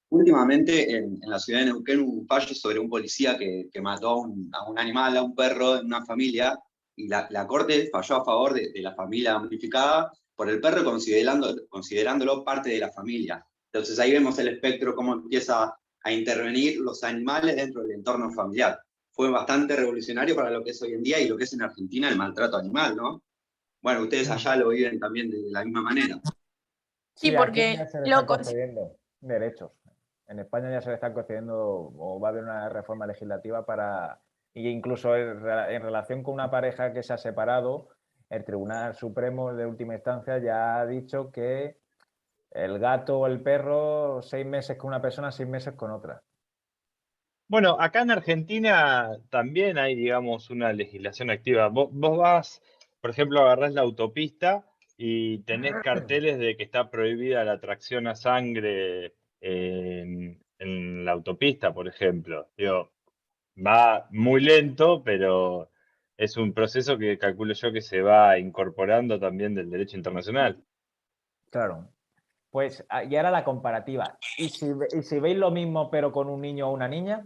últimamente en la ciudad de Neuquén hubo un fallo sobre un policía que mató a un animal, a un perro en una familia, y la corte falló a favor de la familia damnificada por el perro considerándolo parte de la familia. Entonces ahí vemos el espectro, cómo empieza a intervenir los animales dentro del entorno familiar. Fue bastante revolucionario para lo que es hoy en día y lo que es en Argentina el maltrato animal, ¿no? Bueno, ustedes allá lo viven también de la misma manera. Sí, porque ya se le están concediendo derechos. En España ya se le están concediendo, o va a haber una reforma legislativa para, e incluso en relación con una pareja que se ha separado, el Tribunal Supremo de última instancia ya ha dicho que el gato o el perro, 6 meses con una persona, 6 meses con otra. Bueno, acá en Argentina también hay, digamos, una legislación activa. Vos vas, por ejemplo, agarrás la autopista y tenés carteles de que está prohibida la tracción a sangre en la autopista, por ejemplo. Digo, va muy lento, pero es un proceso que calculo yo que se va incorporando también del derecho internacional. Claro. Pues, y ahora la comparativa. ¿Y si veis lo mismo pero con un niño o una niña?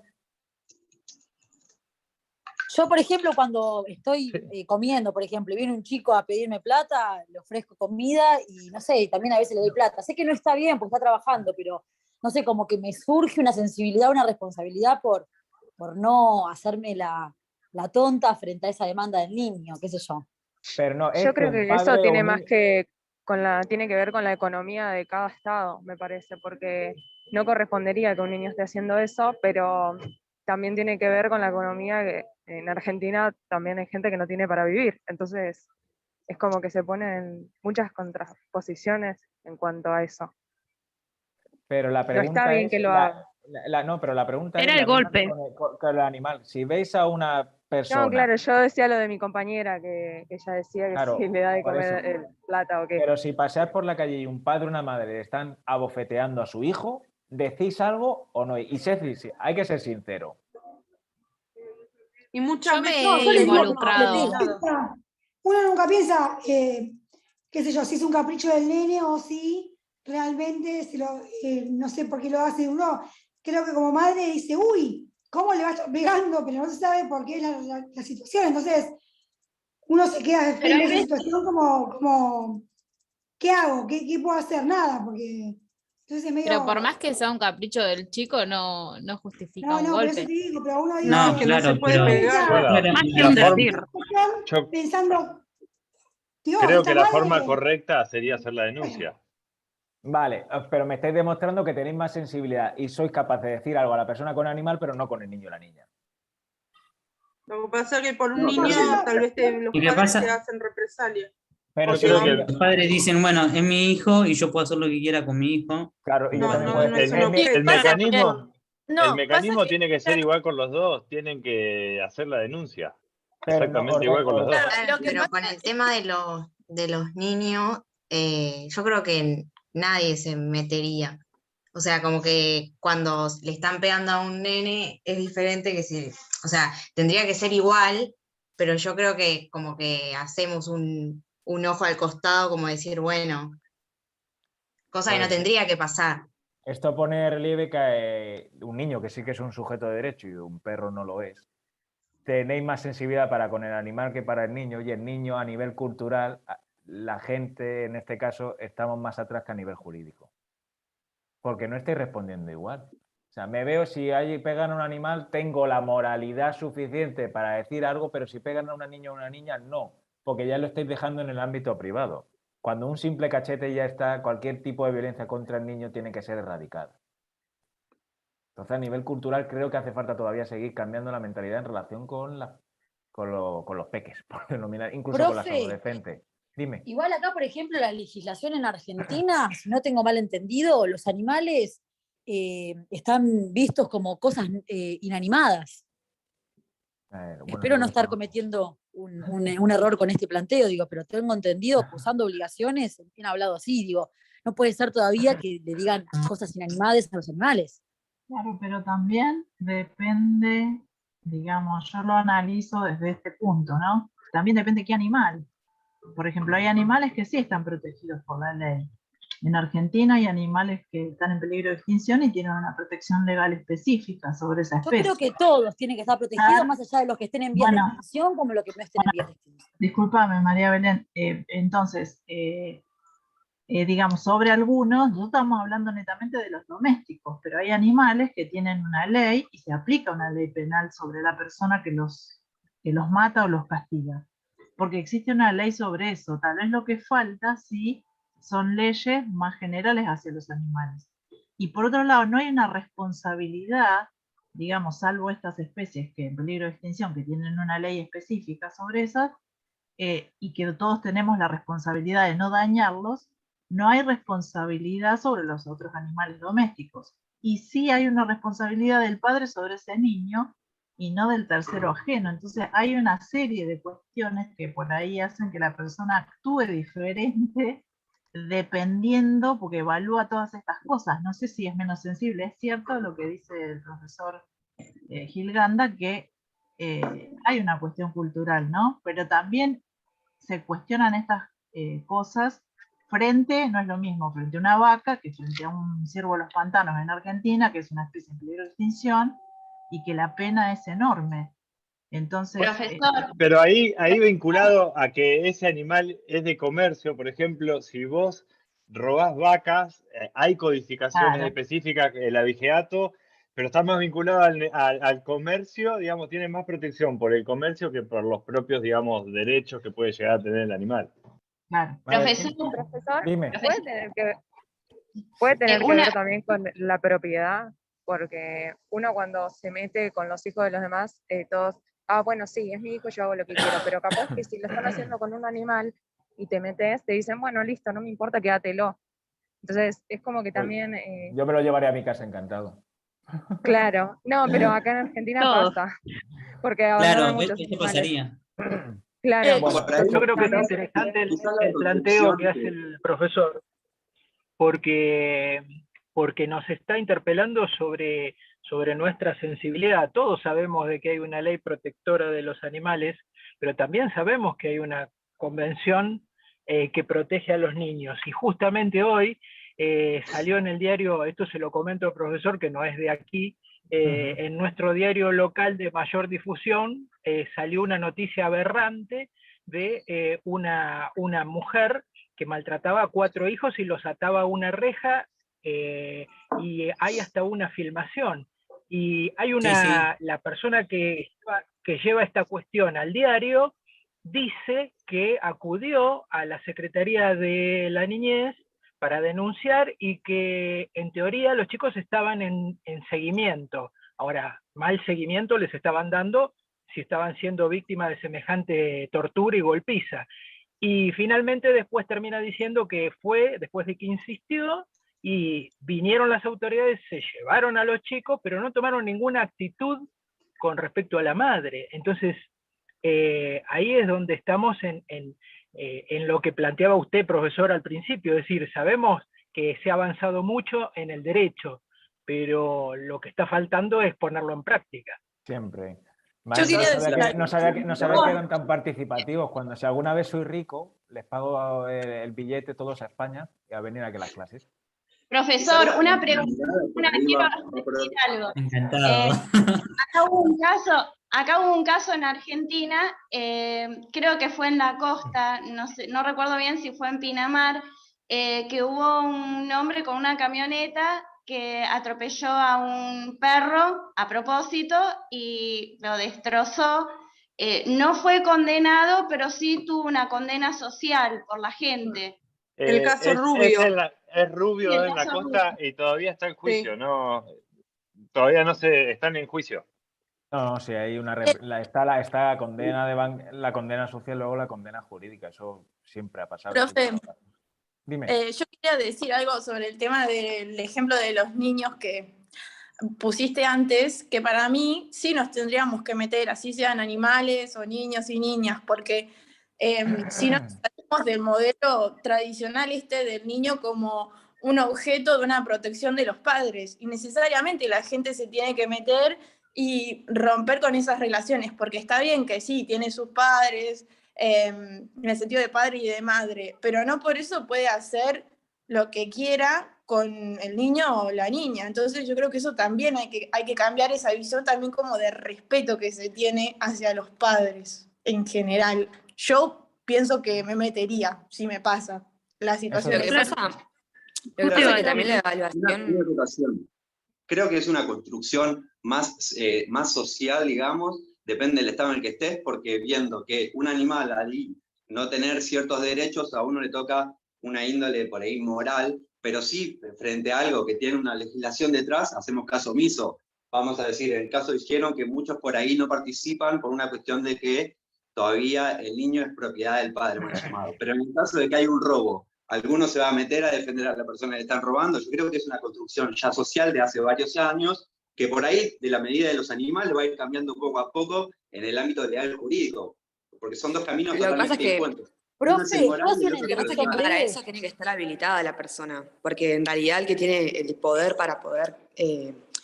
Yo, por ejemplo, cuando estoy comiendo, por ejemplo, y viene un chico a pedirme plata, le ofrezco comida y no sé, también a veces le doy plata. Sé que no está bien porque está trabajando, pero no sé, como que me surge una sensibilidad, una responsabilidad por no hacerme la tonta frente a esa demanda del niño, qué sé yo. Pero no, yo creo que eso tiene más que tiene que ver con la economía de cada estado, me parece, porque no correspondería que un niño esté haciendo eso, pero también tiene que ver con la economía que en Argentina también hay gente que no tiene para vivir, entonces es como que se ponen muchas contraposiciones en cuanto a eso. Pero la pregunta no está bien que lo haga. No, pero la pregunta era es el golpe con el animal. Si veis a una persona... No, claro, yo decía lo de mi compañera, que ella decía que claro, si le da de comer el plata o qué. Pero si paseas por la calle y un padre o una madre están abofeteando a su hijo, ¿decís algo o no? Y hay que ser sincero. Y muchas veces me he involucrado. Uno nunca piensa, qué sé yo, si es un capricho del nene o si realmente no sé por qué lo hace uno. Creo que como madre dice, uy, cómo le va pegando, pero no se sabe por qué la situación. Entonces, uno se queda de frente a esa situación como ¿qué hago? ¿Qué puedo hacer? Nada, porque entonces es medio... Pero por más que sea un capricho del chico, no justifica un pero eso golpe. te digo, pero uno dice... No, que no claro, se puede pero pegar. Más que un decir. Pensando, digo, Creo está que la mal forma correcta sería hacer la denuncia. Vale, pero me estáis demostrando que tenéis más sensibilidad y sois capaz de decir algo a la persona con animal, pero no con el niño o la niña. Lo que pasa es que por un No, niño tal vez los ¿Y qué padres pasa? te hacen represalia. Pero Yo si creo no, que Los padres dicen, bueno, es mi hijo y yo puedo hacer lo que quiera con mi hijo. claro, y yo No, también no, puedo no decir, es un objeto. el mecanismo, No, el mecanismo pasa que- tiene que ser igual con los dos, tienen que hacer la denuncia. pero no, Exactamente igual con los dos. Lo que Pero pasa con el tema de los niños, yo creo que nadie se metería. O sea, como que cuando le están pegando a un nene es diferente que si, o sea, tendría que ser igual, pero yo creo que como que hacemos un ojo al costado, como decir, bueno, cosa que no Pues, tendría que pasar. esto pone en relieve que un niño que sí que es un sujeto de derecho y un perro no lo es, tenéis más sensibilidad para con el animal que para el niño, y el niño a nivel cultural, la gente en este caso estamos más atrás que a nivel jurídico. Porque no estáis respondiendo igual. O sea, me veo si hay pegan a un animal, tengo la moralidad suficiente para decir algo, pero si pegan a una niña o una niña, no, porque ya lo estáis dejando en el ámbito privado. Cuando un simple cachete ya está, cualquier tipo de violencia contra el niño tiene que ser erradicada. Entonces, a nivel cultural, creo que hace falta todavía seguir cambiando la mentalidad en relación con los peques, por denominar, incluso con las Profe, adolescentes. Dime. igual acá, por ejemplo, la legislación en Argentina, si no tengo mal entendido, los animales están vistos como cosas inanimadas. Bueno, Espero yo no estar eso- cometiendo un error con este planteo, digo, pero tengo entendido que usando obligaciones, han hablado así, digo, no puede ser todavía que le digan cosas inanimadas a los animales. Claro, pero también depende, digamos, yo lo analizo desde este punto, ¿no? También depende qué animal. Por ejemplo, hay animales que sí están protegidos por la ley. En Argentina hay animales que están en peligro de extinción y tienen una protección legal específica sobre esa Yo especie. creo que todos tienen que estar protegidos, más allá de los que estén en vías de Bueno. extinción como los que no estén en vías de extinción. Discúlpame, María Belén. Entonces, digamos, sobre algunos, nosotros estamos hablando netamente de los domésticos, pero hay animales que tienen una ley y se aplica una ley penal sobre la persona que los mata o los castiga. Porque existe una ley sobre eso. Tal vez lo que falta, sí, son leyes más generales hacia los animales. Y por otro lado, no hay una responsabilidad, digamos, salvo estas especies que en peligro de extinción, que tienen una ley específica sobre esas, y que todos tenemos la responsabilidad de no dañarlos, no hay responsabilidad sobre los otros animales domésticos. Y sí hay una responsabilidad del padre sobre ese niño y no del tercero ajeno. Entonces hay una serie de cuestiones que por ahí hacen que la persona actúe diferente dependiendo, porque evalúa todas estas cosas. No sé si es menos sensible. Es cierto lo que dice el profesor Gilganda, que hay una cuestión cultural, ¿no? Pero también se cuestionan estas cosas frente, no es lo mismo frente a una vaca que frente a un ciervo de los pantanos en Argentina, que es una especie en peligro de extinción, y que la pena es enorme. Entonces, Pero ahí vinculado a que ese animal es de comercio, por ejemplo, si vos robás vacas, hay codificaciones Claro. específicas, el abigeato, pero está más vinculado al comercio, digamos, tiene más protección por el comercio que por los propios, digamos, derechos que puede llegar a tener el animal. Claro. Profesor, Dime. puede tener que una- ver también con la propiedad, porque uno cuando se mete con los hijos de los demás, todos, bueno, sí, es mi hijo, yo hago lo que quiero, pero capaz que si lo están haciendo con un animal y te metes, te dicen, bueno, listo, no me importa, quédatelo. Entonces, es como que también... Yo me lo llevaré a mi casa encantado. Claro, no, pero acá en Argentina Todos. pasa, porque abandonan Claro, muchos eso animales. pasaría. Claro. Yo creo que es interesante el planteo que hace el profesor, porque nos está interpelando sobre nuestra sensibilidad. Todos sabemos de que hay una ley protectora de los animales, pero también sabemos que hay una convención que protege a los niños. Y justamente hoy salió en el diario, esto se lo comento al profesor que no es de aquí, en nuestro diario local de mayor difusión salió una noticia aberrante de una mujer que maltrataba a 4 hijos y los ataba a una reja, y hay hasta una filmación. Y hay la persona que lleva esta cuestión al diario, dice que acudió a la Secretaría de la Niñez para denunciar y que en teoría los chicos estaban en seguimiento. Ahora, mal seguimiento les estaban dando si estaban siendo víctimas de semejante tortura y golpiza. Y finalmente después termina diciendo que fue, después de que insistió, y vinieron las autoridades, se llevaron a los chicos, pero no tomaron ninguna actitud con respecto a la madre. Entonces, ahí es donde estamos en lo que planteaba usted, profesor, al principio. Es decir, sabemos que se ha avanzado mucho en el derecho, pero lo que está faltando es ponerlo en práctica. Siempre. Yo quería decir No sabía que eran tan participativos. Cuando si alguna vez soy rico, les pago el billete todos a España y a venir aquí a las clases. Profesor, una pregunta, quiero decir algo. Encantado. Acá hubo un caso en Argentina, creo que fue en la costa, no recuerdo bien si fue en Pinamar, que hubo un hombre con una camioneta que atropelló a un perro a propósito y lo destrozó. No fue condenado, pero sí tuvo una condena social por la gente. El caso Rubio. Es Rubio Sí, el en la caso costa Rubio. y todavía está en juicio, Sí. ¿no? Todavía no están en juicio. No, sí, hay está la condena la condena social, luego la condena jurídica. Eso siempre ha pasado. Profe, Dime. yo quería decir algo sobre el tema del ejemplo de los niños que pusiste antes, que para mí sí nos tendríamos que meter, así sean animales o niños y niñas, porque si no salimos del modelo tradicional del niño como un objeto de una protección de los padres, y necesariamente la gente se tiene que meter y romper con esas relaciones, porque está bien que sí, tiene sus padres, en el sentido de padre y de madre, pero no por eso puede hacer lo que quiera con el niño o la niña. Entonces yo creo que eso también hay que cambiar esa visión también como de respeto que se tiene hacia los padres en general. Yo pienso que me metería, si me pasa la situación. Lo que pasa es que también la evaluación... Creo que es una construcción más social, digamos, depende del estado en el que estés, porque viendo que un animal al no tener ciertos derechos, a uno le toca una índole por ahí moral, pero sí, frente a algo que tiene una legislación detrás, hacemos caso omiso. Vamos a decir, en el caso dijeron que muchos por ahí no participan por una cuestión de que todavía el niño es propiedad del padre, mal llamado. Pero en el caso de que hay un robo, alguno se va a meter a defender a la persona que le están robando. Yo creo que es una construcción ya social de hace varios años, que por ahí, de la medida de los animales, va a ir cambiando poco a poco en el ámbito legal jurídico, porque son dos caminos totalmente distintos. Profe, lo que pasa es que para eso tiene que estar habilitada la persona, porque en realidad el que tiene el poder para poder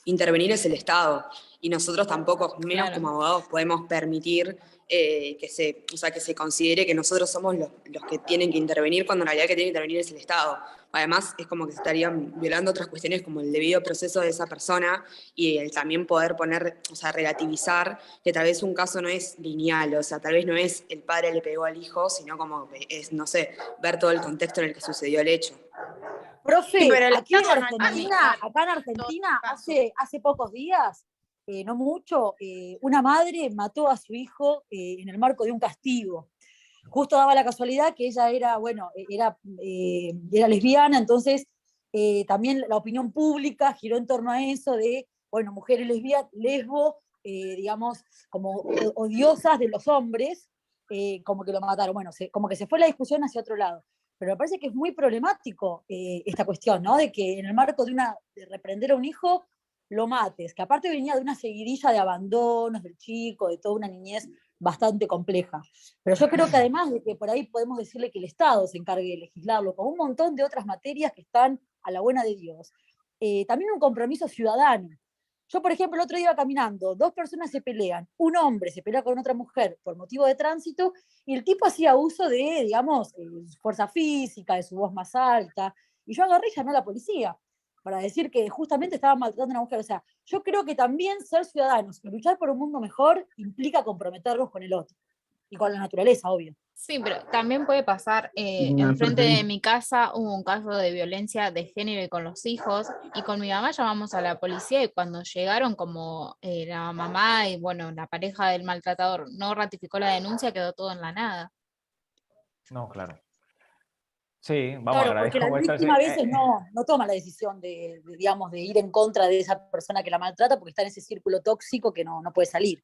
intervenir es el Estado, y nosotros tampoco, menos como abogados, podemos permitir que se considere que nosotros somos los que tienen que intervenir, cuando en realidad el que tiene que intervenir es el Estado. Además, es como que se estarían violando otras cuestiones como el debido proceso de esa persona y el también poder relativizar que tal vez un caso no es lineal, tal vez no es el padre le pegó al hijo, sino como es, no sé, ver todo el contexto en el que sucedió el hecho. Profe, Sí, pero acá en Argentina, hace pocos días, no mucho, una madre mató a su hijo en el marco de un castigo. Justo daba la casualidad que ella era lesbiana, entonces también la opinión pública giró en torno a eso de, mujeres lesbo, digamos, como odiosas de los hombres, como que lo mataron. Como que se fue la discusión hacia otro lado. Pero me parece que es muy problemático esta cuestión, ¿no? De que en el marco de reprender a un hijo, lo mates, que aparte venía de una seguidilla de abandonos del chico, de toda una niñez bastante compleja. Pero yo creo que además de que por ahí podemos decirle que el Estado se encargue de legislarlo, con un montón de otras materias que están a la buena de Dios, también un compromiso ciudadano. Yo, por ejemplo, el otro día iba caminando, 2 personas se pelean, un hombre se pelea con otra mujer por motivo de tránsito, y el tipo hacía uso de, digamos, fuerza física, de su voz más alta, y yo agarré y llamé a la policía. para decir que justamente estaban maltratando a una mujer. O sea, yo creo que también ser ciudadanos y luchar por un mundo mejor implica comprometernos con el otro y con la naturaleza, obvio. Sí, pero también puede pasar, enfrente de mi casa hubo un caso de violencia de género y con los hijos, y con mi mamá llamamos a la policía, y cuando llegaron, como la mamá y bueno, la pareja del maltratador no ratificó la denuncia, quedó todo en la nada. No, claro. Sí, vamos, Claro, porque agradezco la vuestra... víctima a veces no toma la decisión digamos, de ir en contra de esa persona que la maltrata porque está en ese círculo tóxico que no puede salir.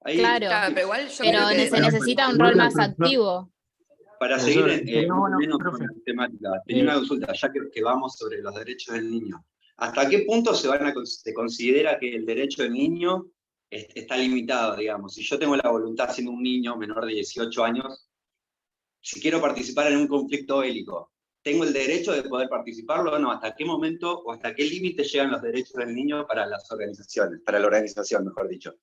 Ahí, Claro, pero igual yo pero creo que se necesita un rol más activo. para seguir Profesor, más o bueno, menos profe, con la temática, tenía una consulta, ya que vamos sobre los derechos del niño. ¿Hasta qué punto se considera que el derecho del niño está limitado, digamos? Si yo tengo la voluntad, siendo un niño menor de 18 años, si quiero participar en un conflicto bélico, ¿tengo el derecho de poder participarlo o no? ¿Hasta qué momento o hasta qué límite llegan los derechos del niño para las organizaciones, para la organización, mejor dicho?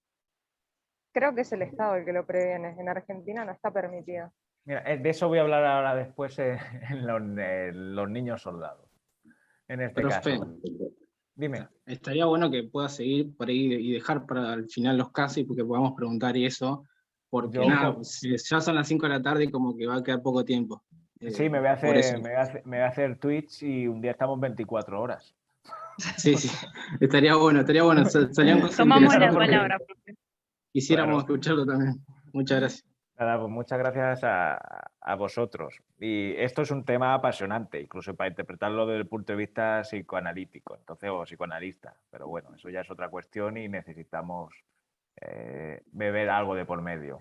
Creo que es el Estado el que lo previene. En Argentina no está permitido. Mira, de eso voy a hablar ahora después en los niños soldados. En este Profe, caso. Dime. estaría bueno que pueda seguir por ahí y dejar para el final los casos y porque podamos preguntar y eso, porque nada, ya son las 5 de la tarde y como que va a quedar poco tiempo. Sí, me voy a por eso. hacer Twitch y un día estamos 24 horas. Sí, estaría bueno. Salían cosas Tomamos la interesantes porque palabra, profe. quisiéramos Claro. escucharlo también. Muchas gracias. Nada, pues muchas gracias a vosotros. Y esto es un tema apasionante, incluso para interpretarlo desde el punto de vista psicoanalítico, entonces, o psicoanalista. Pero bueno, eso ya es otra cuestión y necesitamos beber algo de por medio.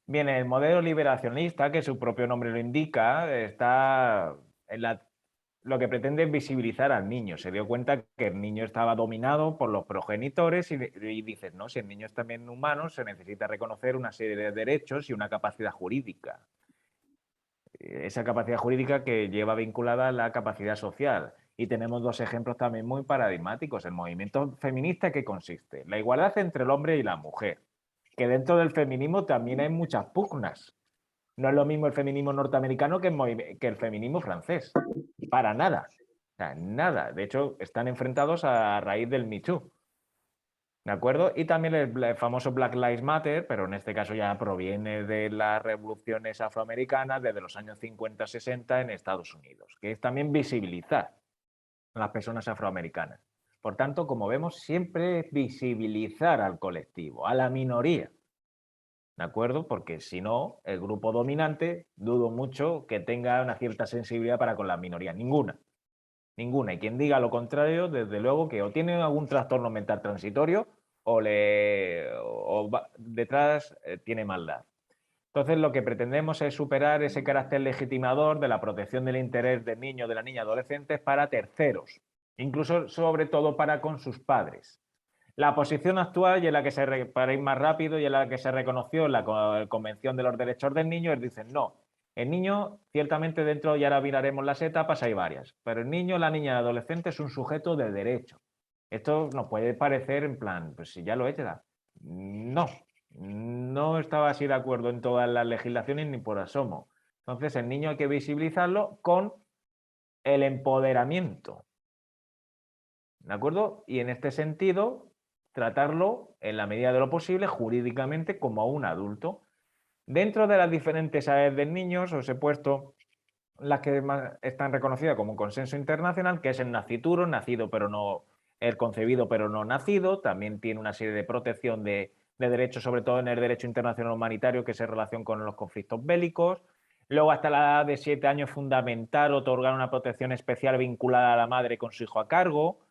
Bien, el modelo liberacionista, que su propio nombre lo indica, está lo que pretende es visibilizar al niño. Se dio cuenta que el niño estaba dominado por los progenitores y dices, no, si el niño es también humano, se necesita reconocer una serie de derechos y una capacidad jurídica. Esa capacidad jurídica que lleva vinculada a la capacidad social. Y tenemos dos ejemplos también muy paradigmáticos. El movimiento feminista, ¿qué consiste? La igualdad entre el hombre y la mujer. Que dentro del feminismo también hay muchas pugnas. No es lo mismo el feminismo norteamericano que el feminismo francés. Para nada. O sea, nada. De hecho, están enfrentados a raíz del Me Too. ¿De acuerdo? Y también el famoso Black Lives Matter, pero en este caso ya proviene de las revoluciones afroamericanas desde los años 50-60 en Estados Unidos, que es también visibilizar a las personas afroamericanas. Por tanto, como vemos, siempre es visibilizar al colectivo, a la minoría. ¿De acuerdo? Porque si no, el grupo dominante, dudo mucho que tenga una cierta sensibilidad para con la minoría. Ninguna. Ninguna. Y quien diga lo contrario, desde luego que o tiene algún trastorno mental transitorio o detrás tiene maldad. Entonces, lo que pretendemos es superar ese carácter legitimador de la protección del interés del niño, de la niña, adolescentes para terceros, incluso sobre todo para con sus padres. La posición actual, y en la que para ir más rápido, y en la que se reconoció en la Convención de los Derechos del Niño, es dicen no. El niño, ciertamente dentro, y ahora miraremos las etapas, hay varias, pero el niño, la niña y el adolescente es un sujeto de derecho. Esto nos puede parecer en plan, pues si ya lo he hecho. No estaba así de acuerdo en todas las legislaciones ni por asomo. Entonces el niño hay que visibilizarlo con el empoderamiento. ¿De acuerdo? Y en este sentido, tratarlo en la medida de lo posible jurídicamente como un adulto. Dentro de las diferentes áreas del niño os he puesto las que más están reconocidas como un consenso internacional, que es el nacituro, nacido pero no, el concebido pero no nacido. También tiene una serie de protección de derechos, sobre todo en el derecho internacional humanitario, que es en relación con los conflictos bélicos. Luego, hasta la edad de 7 años, fundamental otorgar una protección especial vinculada a la madre con su hijo a cargo.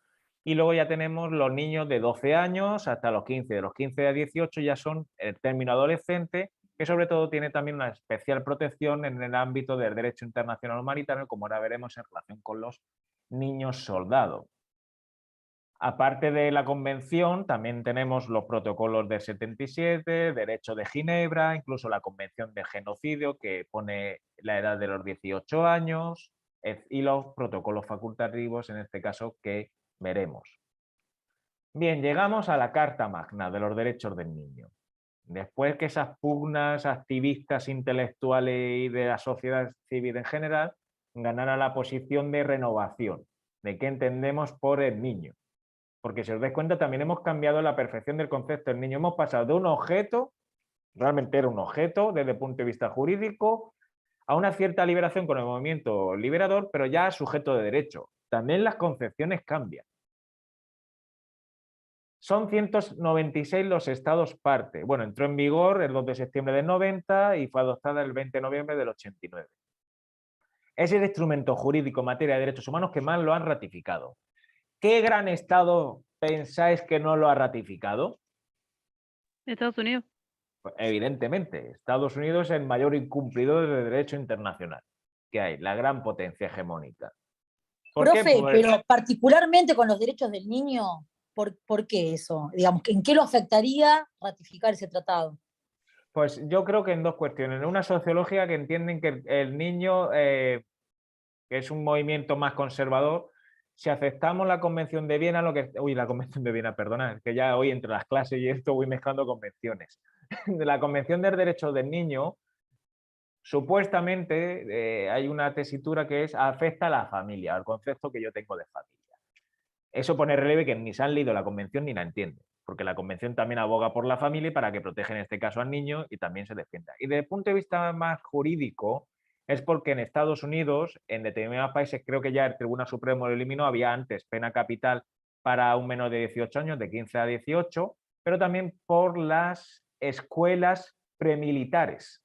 Y luego ya tenemos los niños de 12 años hasta los 15. De los 15 a 18 ya son el término adolescente, que sobre todo tiene también una especial protección en el ámbito del derecho internacional humanitario, como ahora veremos en relación con los niños soldados. Aparte de la Convención, también tenemos los protocolos del 77, Derecho de Ginebra, incluso la Convención de Genocidio, que pone la edad de los 18 años, y los protocolos facultativos, en este caso, que veremos. Bien, llegamos a la Carta Magna de los Derechos del Niño. Después que esas pugnas activistas, intelectuales y de la sociedad civil en general ganaran la posición de renovación. de qué entendemos por el niño. Porque si os dais cuenta, también hemos cambiado la perfección del concepto del niño. Hemos pasado de un objeto, realmente era un objeto desde el punto de vista jurídico, a una cierta liberación con el movimiento liberador, pero ya sujeto de derecho. También las concepciones cambian. Son 196 los estados parte. Bueno, entró en vigor el 2 de septiembre del 90 y fue adoptada el 20 de noviembre del 89. Es el instrumento jurídico en materia de derechos humanos que más lo han ratificado. ¿Qué gran estado pensáis que no lo ha ratificado? Estados Unidos. Pues, evidentemente, Estados Unidos es el mayor incumplidor del derecho internacional que hay, la gran potencia hegemónica. ¿Por qué? Profe, Pues, pero particularmente con los derechos del niño, ¿por qué eso? Digamos, ¿en qué lo afectaría ratificar ese tratado? pues yo creo que en dos cuestiones. Una sociológica, que entienden que el niño, que es un movimiento más conservador, si aceptamos la Convención de Viena, la Convención de Viena, perdona, es que ya hoy entre las clases y esto voy mezclando convenciones. De la Convención de Derechos del Niño, supuestamente hay una tesitura que afecta a la familia, al concepto que yo tengo de familia. Eso pone en relieve que ni se han leído la Convención ni la entienden, porque la Convención también aboga por la familia y para que proteja en este caso al niño y también se defienda. Y desde el punto de vista más jurídico, es porque en Estados Unidos, en determinados países, creo que ya el Tribunal Supremo lo eliminó, había antes pena capital para un menor de 18 años, de 15 a 18, pero también por las escuelas premilitares,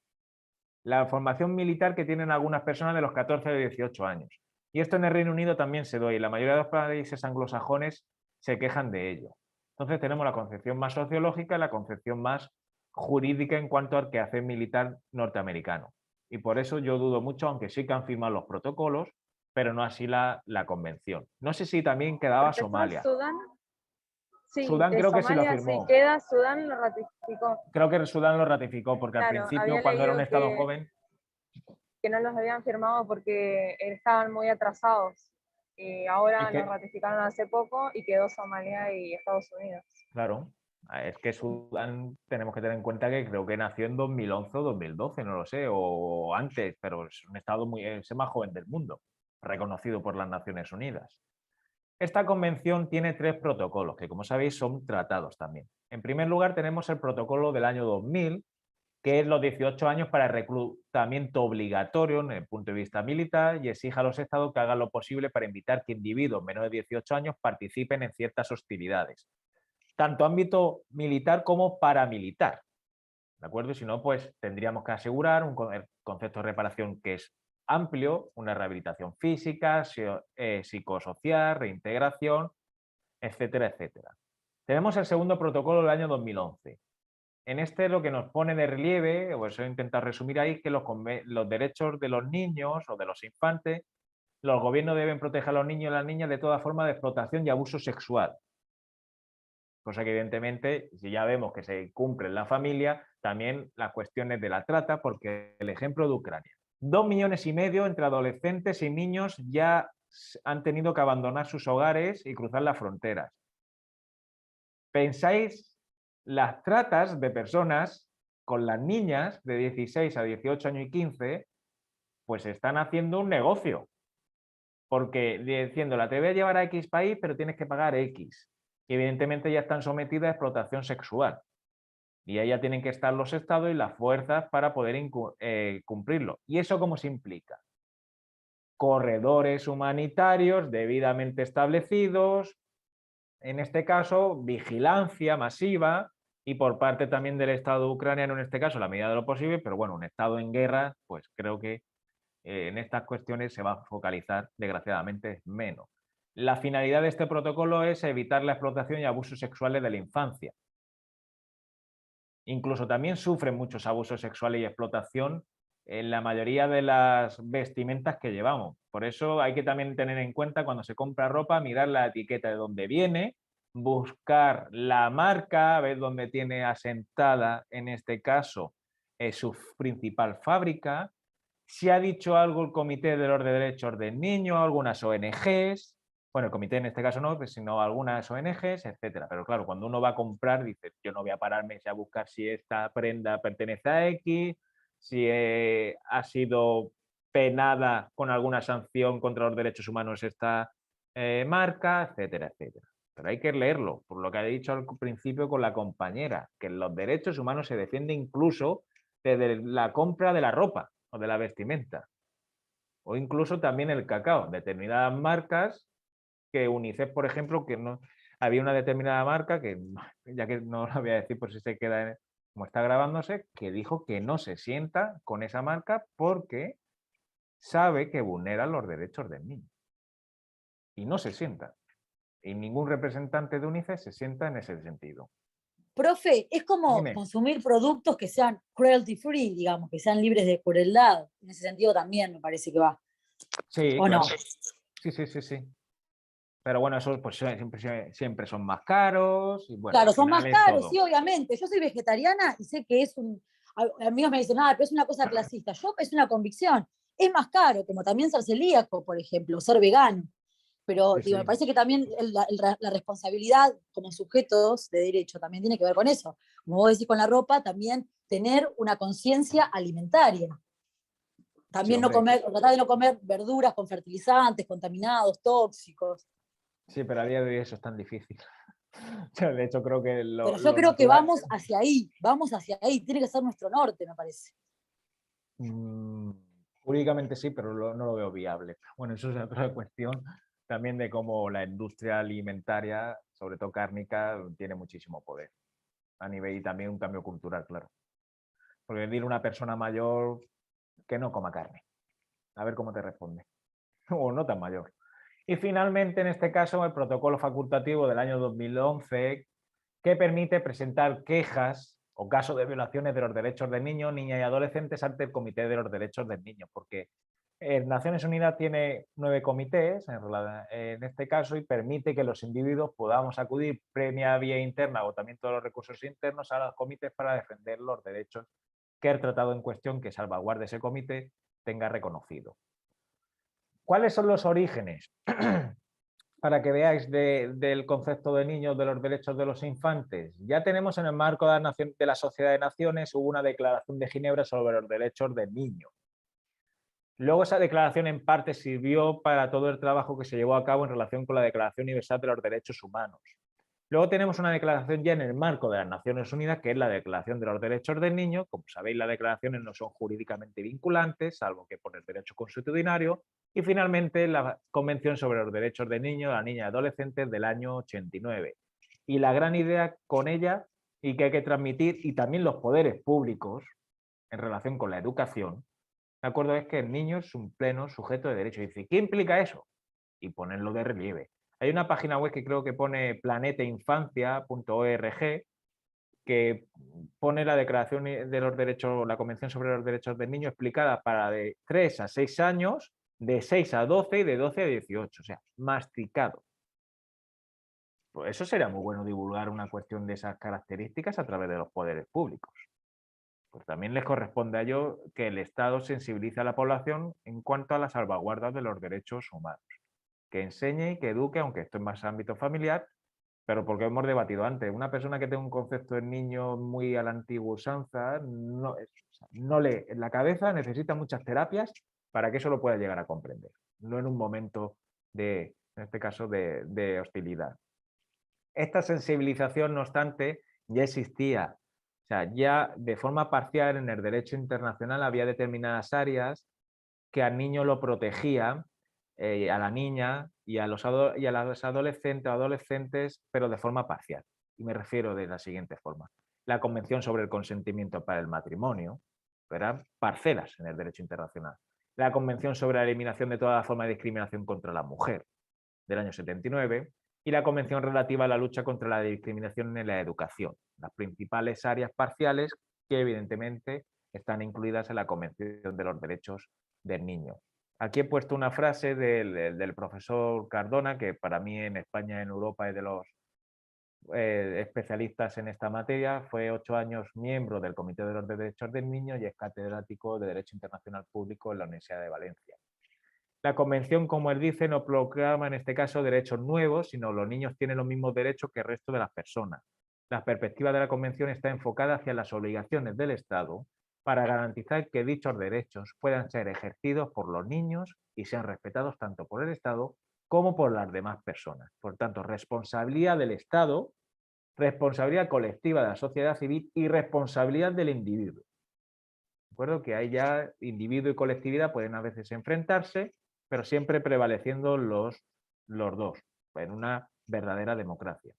la formación militar que tienen algunas personas de los 14 a 18 años. Y esto en el Reino Unido también se da, y la mayoría de los países anglosajones se quejan de ello. Entonces tenemos la concepción más sociológica y la concepción más jurídica en cuanto al quehacer militar norteamericano. Y por eso yo dudo mucho, aunque sí que han firmado los protocolos, pero no así la convención. No sé si también quedaba Somalia. Sudán, sí, Sudán creo que sí lo Somalia firmó. sí queda, Sudán lo ratificó. Creo que Sudán lo ratificó, porque al Claro, principio, había cuando era un leído estado joven, que no los habían firmado porque estaban muy atrasados. Y ahora ¿Y qué? los ratificaron hace poco y quedó Somalia y Estados Unidos. claro, es que Sudán tenemos que tener en cuenta que creo que nació en 2011 o 2012, no lo sé, o antes, pero es un estado es el más joven del mundo, reconocido por las Naciones Unidas. Esta convención tiene 3 protocolos, que como sabéis son tratados también. En primer lugar tenemos el protocolo del año 2000, que es los 18 años para el reclutamiento obligatorio desde el punto de vista militar y exige a los estados que hagan lo posible para evitar que individuos menores de 18 años participen en ciertas hostilidades, tanto ámbito militar como paramilitar. ¿De acuerdo? Si no, pues tendríamos que asegurar un concepto de reparación que es amplio, una rehabilitación física, psicosocial, reintegración, etcétera, etcétera. Tenemos el segundo protocolo del año 2011. En este lo que nos pone de relieve, o eso he intentado resumir ahí, es que los derechos de los niños o de los infantes, los gobiernos deben proteger a los niños y las niñas de toda forma de explotación y abuso sexual. Cosa que evidentemente, si ya vemos que se cumple en la familia, también las cuestiones de la trata, porque el ejemplo de Ucrania. 2,5 millones entre adolescentes y niños ya han tenido que abandonar sus hogares y cruzar las fronteras. ¿Pensáis las tratas de personas con las niñas de 16 a 18 años y 15, pues están haciendo un negocio? Porque diciéndola, te voy a llevar a X país, pero tienes que pagar X. Y evidentemente ya están sometidas a explotación sexual. Y ahí ya tienen que estar los estados y las fuerzas para poder cumplirlo. ¿Y eso cómo se implica? Corredores humanitarios debidamente establecidos, en este caso, vigilancia masiva y por parte también del Estado ucraniano, en este caso, la medida de lo posible, pero bueno, un Estado en guerra, pues creo que en estas cuestiones se va a focalizar, desgraciadamente, menos. La finalidad de este protocolo es evitar la explotación y abusos sexuales de la infancia. Incluso también sufren muchos abusos sexuales y explotación en la mayoría de las vestimentas que llevamos. Por eso hay que también tener en cuenta cuando se compra ropa, mirar la etiqueta de dónde viene, buscar la marca, ver dónde tiene asentada, en este caso, su principal fábrica. Si ha dicho algo el Comité de los Derechos del Niño, algunas ONGs, bueno, el comité en este caso no, sino algunas ONGs, etcétera. Pero claro, cuando uno va a comprar, dice, yo no voy a pararme a buscar si esta prenda pertenece a X, si ha sido penada con alguna sanción contra los derechos humanos esta marca, etcétera, etcétera. Pero hay que leerlo, por lo que ha dicho al principio con la compañera, que los derechos humanos se defienden incluso desde la compra de la ropa o de la vestimenta. O incluso también el cacao. Determinadas marcas que UNICEF, por ejemplo, que no había una determinada marca que, ya que no lo voy a decir por si se queda como está grabándose, que dijo que no se sienta con esa marca porque sabe que vulnera los derechos del niño. Y no se sienta. Y ningún representante de UNICEF se sienta en ese sentido. Profe, es como Dime. consumir productos que sean cruelty free, digamos, que sean libres de crueldad. En ese sentido también me parece que va. Sí, ¿O claro. no? Sí. Pero bueno, esos pues siempre son más caros. Y bueno, Claro, al son más final es caros, todo. sí, obviamente. Yo soy vegetariana y sé que es un... Amigos me dicen, pero es una cosa clasista. Yo, es una convicción. Es más caro, como también ser celíaco, por ejemplo, ser vegano. Pero Sí, digo, me sí. parece que también la responsabilidad como sujetos de derecho también tiene que ver con eso. Como vos decís con la ropa, también tener una conciencia alimentaria. También Sí, no hombre, comer, tratar de no comer verduras con fertilizantes, contaminados, tóxicos. sí, pero a día de hoy eso es tan difícil. De hecho, creo que Pero yo creo que vamos hacia ahí, tiene que ser nuestro norte, me parece. Jurídicamente sí, pero no lo veo viable. Bueno, eso es otra cuestión también de cómo la industria alimentaria, sobre todo cárnica, tiene muchísimo poder a nivel y también un cambio cultural, claro. Porque decir a una persona mayor que no coma carne, a ver cómo te responde, o no tan mayor. Y finalmente, en este caso, el protocolo facultativo del año 2011 que permite presentar quejas o casos de violaciones de los derechos de niños, niñas y adolescentes ante el Comité de los Derechos del Niño, porque Naciones Unidas tiene 9 comités en este caso y permite que los individuos podamos acudir previa vía interna, agotamiento de los recursos internos, a los comités para defender los derechos que el tratado en cuestión que salvaguarde ese comité tenga reconocido. ¿Cuáles son los orígenes? Para que veáis del concepto de niños, de los derechos de los infantes. Ya tenemos en el marco de la Sociedad de Naciones, hubo una declaración de Ginebra sobre los derechos del niño. Luego esa declaración en parte sirvió para todo el trabajo que se llevó a cabo en relación con la Declaración Universal de los Derechos Humanos. Luego tenemos una declaración ya en el marco de las Naciones Unidas, que es la Declaración de los Derechos del Niño. Como sabéis, las declaraciones no son jurídicamente vinculantes, salvo que por el derecho consuetudinario. Y finalmente, la Convención sobre los Derechos del Niño, la niña y adolescentes del año 89. Y la gran idea con ella, y que hay que transmitir, y también los poderes públicos, en relación con la educación, ¿de acuerdo? Es que el niño es un pleno sujeto de derecho. Y dice, ¿qué implica eso? Y ponerlo de relieve. Hay una página web que creo que pone planetainfancia.org que pone la Declaración de los Derechos, la Convención sobre los Derechos del Niño explicada para de 3 a 6 años, de 6 a 12 y de 12 a 18, o sea, masticado. Pues eso sería muy bueno divulgar una cuestión de esas características a través de los poderes públicos. Pues también les corresponde a ello que el Estado sensibilice a la población en cuanto a la salvaguarda de los derechos humanos. Que enseñe y que eduque, aunque esto es más ámbito familiar, pero porque hemos debatido antes, una persona que tenga un concepto de niño muy a la antigua usanza, en la cabeza necesita muchas terapias para que eso lo pueda llegar a comprender, no en un momento en este caso, de hostilidad. Esta sensibilización, no obstante, ya existía. O sea, ya de forma parcial en el derecho internacional había determinadas áreas que al niño lo protegían, a la niña y a los adolescentes, pero de forma parcial. Y me refiero de la siguiente forma. La Convención sobre el Consentimiento para el Matrimonio, eran parcelas en el derecho internacional. La Convención sobre la Eliminación de toda forma de discriminación contra la mujer, del año 79, y la Convención relativa a la lucha contra la discriminación en la educación, las principales áreas parciales que evidentemente están incluidas en la Convención de los Derechos del Niño. Aquí he puesto una frase del profesor Cardona, que para mí en España y en Europa es de los especialistas en esta materia, fue 8 años miembro del Comité de los Derechos del Niño y es catedrático de Derecho Internacional Público en la Universidad de Valencia. La Convención, como él dice, no proclama en este caso derechos nuevos, sino los niños tienen los mismos derechos que el resto de las personas. La perspectiva de la Convención está enfocada hacia las obligaciones del Estado para garantizar que dichos derechos puedan ser ejercidos por los niños y sean respetados tanto por el Estado como por las demás personas. Por tanto, responsabilidad del Estado, responsabilidad colectiva de la sociedad civil y responsabilidad del individuo. ¿De acuerdo? Que ahí ya individuo y colectividad pueden a veces enfrentarse, pero siempre prevaleciendo los dos, en una verdadera democracia.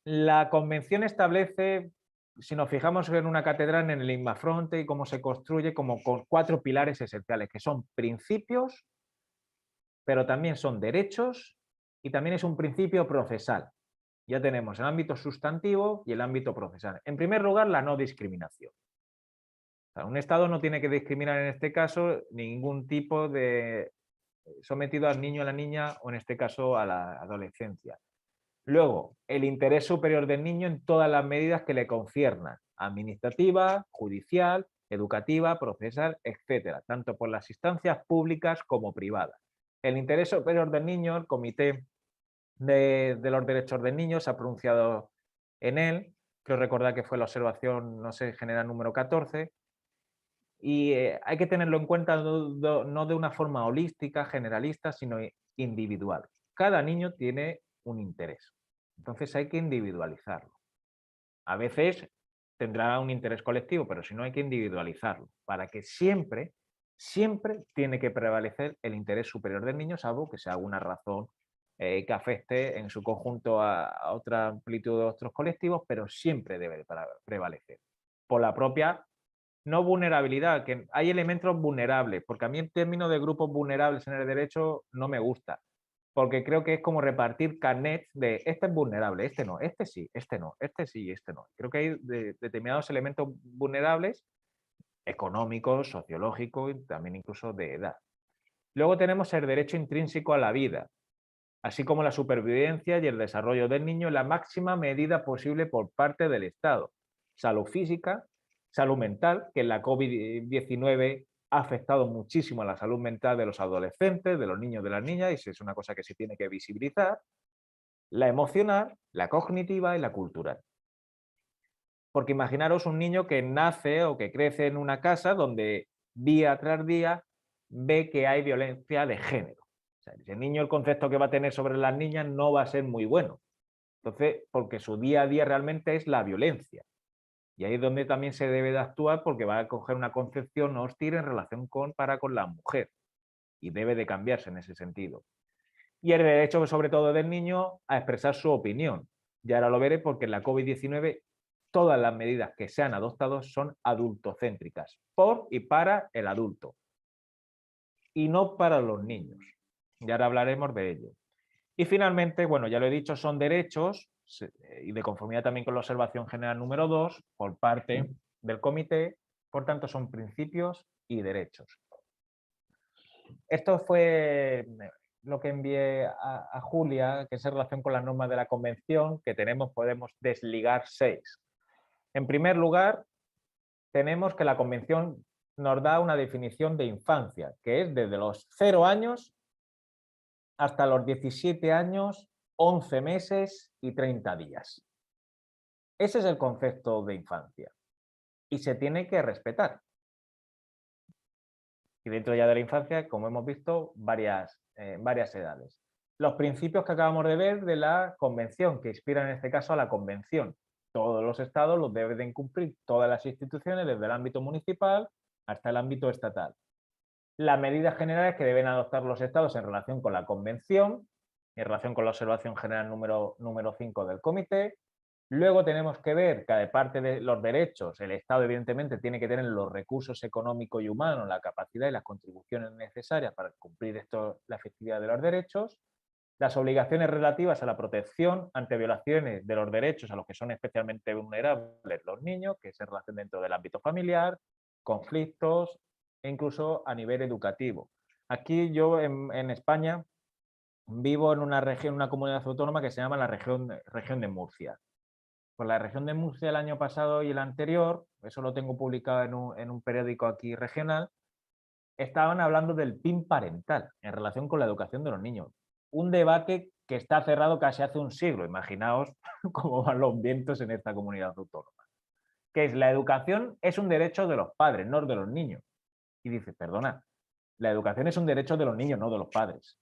La Convención establece, si nos fijamos en una catedral, en el Inmafronte y cómo se construye, como con 4 pilares esenciales, que son principios, pero también son derechos y también es un principio procesal. Ya tenemos el ámbito sustantivo y el ámbito procesal. En primer lugar, la no discriminación. O sea, un Estado no tiene que discriminar en este caso ningún tipo de sometido al niño, a la niña o en este caso a la adolescencia. Luego, el interés superior del niño en todas las medidas que le conciernan, administrativa, judicial, educativa, procesal, etcétera, tanto por las instancias públicas como privadas. El interés superior del niño, el Comité de los Derechos del Niño se ha pronunciado en él, creo recordar que fue la observación, no sé, general número 14, y hay que tenerlo en cuenta no de una forma holística, generalista, sino individual. Cada niño tiene un interés, entonces hay que individualizarlo. A veces tendrá un interés colectivo, pero si no hay que individualizarlo, para que siempre tiene que prevalecer el interés superior del niño, salvo que sea alguna razón que afecte en su conjunto a otra amplitud de otros colectivos, pero siempre debe prevalecer. Por la propia no vulnerabilidad, que hay elementos vulnerables, porque a mí el término de grupos vulnerables en el derecho no me gusta, porque creo que es como repartir carnets de este es vulnerable, este no, este sí, este no, este sí, este no. Creo que hay determinados elementos vulnerables, económicos, sociológicos y también incluso de edad. Luego tenemos el derecho intrínseco a la vida, así como la supervivencia y el desarrollo del niño en la máxima medida posible por parte del Estado. Salud física, salud mental, que la COVID-19 ha afectado muchísimo a la salud mental de los adolescentes, de los niños, de las niñas, y es una cosa que se tiene que visibilizar. La emocional, la cognitiva y la cultural. Porque imaginaros un niño que nace o que crece en una casa donde día tras día ve que hay violencia de género. O sea, ese niño, el concepto que va a tener sobre las niñas no va a ser muy bueno. Entonces, porque su día a día realmente es la violencia. Y ahí es donde también se debe de actuar, porque va a coger una concepción hostil en relación con la mujer. Y debe de cambiarse en ese sentido. Y el derecho, sobre todo del niño, a expresar su opinión. Y ahora lo veré porque en la COVID-19 todas las medidas que se han adoptado son adultocéntricas, por y para el adulto. Y no para los niños. Y ahora hablaremos de ello. Y finalmente, bueno, ya lo he dicho, son derechos, y de conformidad también con la observación general número 2, por parte del comité, por tanto son principios y derechos. Esto fue lo que envié a Julia, que es en relación con las normas de la Convención, que podemos desligar 6. En primer lugar, tenemos que la Convención nos da una definición de infancia, que es desde los 0 años hasta los 17 años, 11 meses y 30 días. Ese es el concepto de infancia y se tiene que respetar. Y dentro ya de la infancia, como hemos visto, varias edades. Los principios que acabamos de ver de la Convención, que inspiran en este caso a la Convención. Todos los estados los deben cumplir todas las instituciones, desde el ámbito municipal hasta el ámbito estatal. Las medidas generales que deben adoptar los estados en relación con la Convención, en relación con la observación general número 5 del comité. Luego tenemos que ver que, aparte de los derechos, el Estado evidentemente tiene que tener los recursos económicos y humanos, la capacidad y las contribuciones necesarias para cumplir la efectividad de los derechos. Las obligaciones relativas a la protección ante violaciones de los derechos a los que son especialmente vulnerables los niños, que se relacionan dentro del ámbito familiar, conflictos e incluso a nivel educativo. Aquí yo en España vivo en una región, una comunidad autónoma que se llama la región de Murcia. Pues la región de Murcia el año pasado y el anterior, eso lo tengo publicado en un periódico aquí regional, estaban hablando del PIN parental en relación con la educación de los niños. Un debate que está cerrado casi hace un siglo. Imaginaos cómo van los vientos en esta comunidad autónoma. Que es la educación es un derecho de los padres, no de los niños. Y dice, perdona, la educación es un derecho de los niños, no de los padres.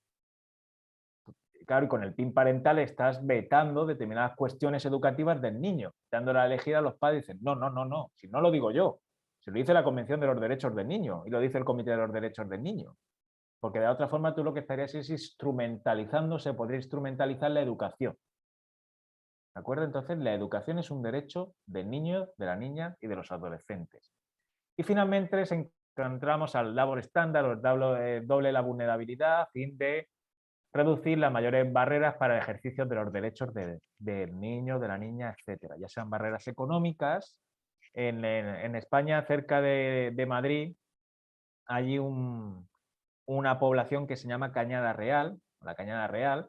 claro, y con el PIN parental estás vetando determinadas cuestiones educativas del niño, dándole a elegir a los padres. Dicen, no, no, no, no, si no lo digo yo, si lo dice la Convención de los Derechos del Niño y lo dice el Comité de los Derechos del Niño. Porque de otra forma tú lo que estarías es instrumentalizando, se podría instrumentalizar la educación. ¿De acuerdo? Entonces la educación es un derecho del niño, de la niña y de los adolescentes. Y finalmente encontramos al labor estándar o el doble la vulnerabilidad a fin de reducir las mayores barreras para el ejercicio de los derechos del niño, de la niña, etcétera. Ya sean barreras económicas. En España, cerca de Madrid, hay una población que se llama Cañada Real, la Cañada Real,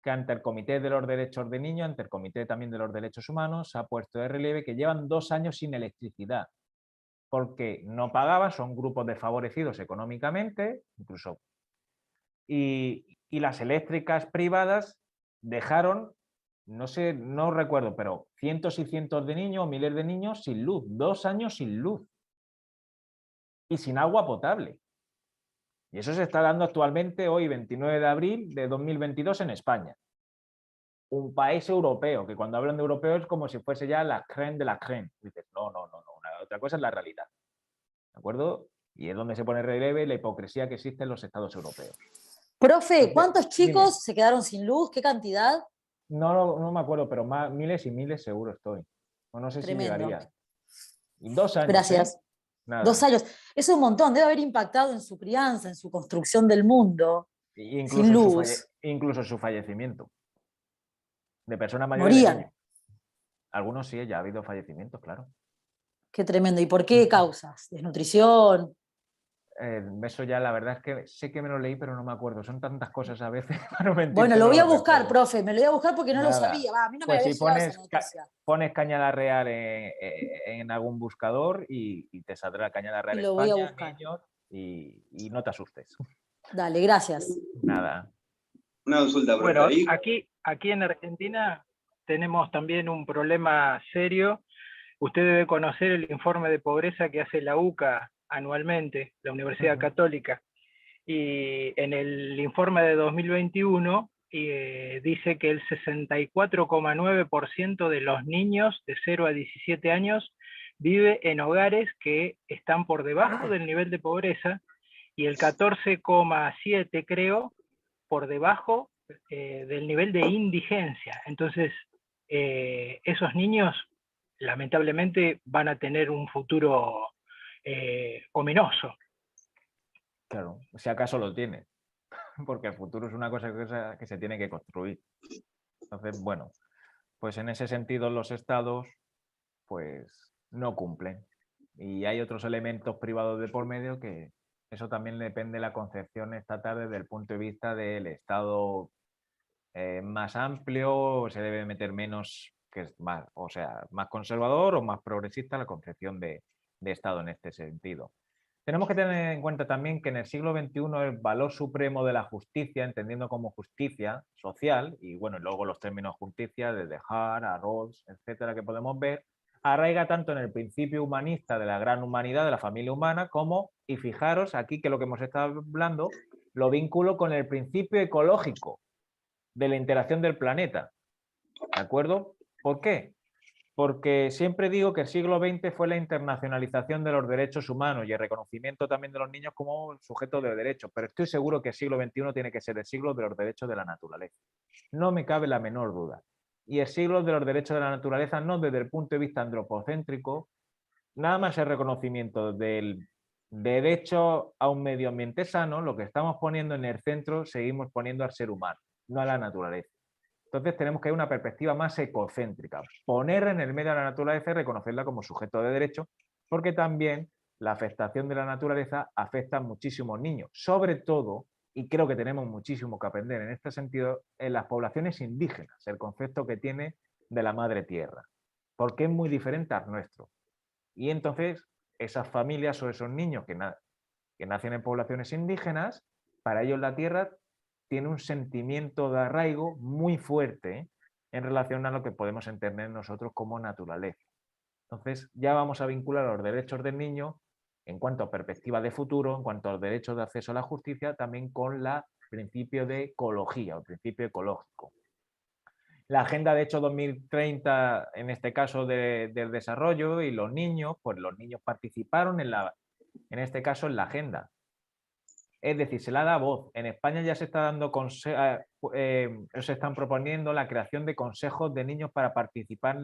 que ante el Comité de los Derechos de Niños, ante el Comité también de los Derechos Humanos, ha puesto de relieve que llevan 2 años sin electricidad, porque no pagaban, son grupos desfavorecidos económicamente, incluso, y las eléctricas privadas dejaron, no sé, no recuerdo, pero cientos y cientos de niños, miles de niños sin luz, 2 años sin luz y sin agua potable. Y eso se está dando actualmente, hoy 29 de abril de 2022 en España. Un país europeo, que cuando hablan de europeo es como si fuese ya la crème de la crème. Dices, no, no, no, no, otra cosa es la realidad. ¿De acuerdo? Y es donde se pone en relieve la hipocresía que existe en los estados europeos. Profe, ¿cuántos chicos se quedaron sin luz? ¿Qué cantidad? No me acuerdo, pero miles y miles seguro estoy. O no sé Tremendo. si llegaría. 2 años. Gracias. Nada. 2 años. Es un montón. Debe haber impactado en su crianza, en su construcción del mundo. Sin luz. Incluso su fallecimiento. De personas mayores. Morían. Algunos sí, ya ha habido fallecimientos, claro. Qué tremendo. ¿Y por qué causas? ¿Desnutrición? Eso ya la verdad es que sé que me lo leí, pero no me acuerdo. Son tantas cosas a veces. Bueno, lo voy a buscar, profe. Me lo voy a buscar porque no lo Nada. sabía. A mí no me Pues había si llegado esa noticia. pones Cañada Real en algún buscador y te saldrá Cañada Real Y lo voy a España, buscar. niños, y no te asustes. Dale, gracias. Nada. Una consulta, profe. Bueno, ahí. aquí en Argentina tenemos también un problema serio. Usted debe conocer el informe de pobreza que hace la UCA anualmente, la Universidad Católica. Y en el informe de 2021 dice que el 64,9% de los niños de 0 a 17 años vive en hogares que están por debajo del nivel de pobreza y el 14,7% creo por debajo del nivel de indigencia. Entonces, esos niños lamentablemente van a tener un futuro ominoso. Claro, si acaso lo tiene. Porque el futuro es una cosa que se tiene que construir. Entonces, bueno, pues en ese sentido los estados pues no cumplen. Y hay otros elementos privados de por medio que eso también depende de la concepción estatal desde el punto de vista del estado más amplio, se debe meter menos, que es más, o sea, más conservador o más progresista la concepción de estado en este sentido. Tenemos que tener en cuenta también que en el siglo XXI el valor supremo de la justicia, entendiendo como justicia social, y bueno, luego los términos justicia, desde Hart a Rawls, etcétera, que podemos ver, arraiga tanto en el principio humanista de la gran humanidad, de la familia humana, como, y fijaros aquí que lo que hemos estado hablando, lo vinculo con el principio ecológico de la interacción del planeta. ¿De acuerdo? ¿Por qué? Porque siempre digo que el siglo XX fue la internacionalización de los derechos humanos y el reconocimiento también de los niños como sujetos de derechos, pero estoy seguro que el siglo XXI tiene que ser el siglo de los derechos de la naturaleza. No me cabe la menor duda. Y el siglo de los derechos de la naturaleza no desde el punto de vista antropocéntrico, nada más el reconocimiento del derecho a un medio ambiente sano, lo que estamos poniendo en el centro, seguimos poniendo al ser humano, no a la naturaleza. Entonces tenemos que ir a una perspectiva más ecocéntrica, poner en el medio a la naturaleza y reconocerla como sujeto de derecho, porque también la afectación de la naturaleza afecta a muchísimos niños, sobre todo, y creo que tenemos muchísimo que aprender en este sentido, en las poblaciones indígenas, el concepto que tiene de la madre tierra, porque es muy diferente al nuestro. Y entonces esas familias o esos niños que nacen en poblaciones indígenas, para ellos la tierra tiene un sentimiento de arraigo muy fuerte en relación a lo que podemos entender nosotros como naturaleza. Entonces ya vamos a vincular los derechos del niño en cuanto a perspectiva de futuro, en cuanto a los derechos de acceso a la justicia, también con la principio de ecología o principio ecológico. La Agenda, de hecho, 2030, en este caso del desarrollo, y los niños, pues los niños participaron en este caso en la agenda. Es decir, se le da voz. En España ya se está dando se están proponiendo la creación de consejos de niños para participar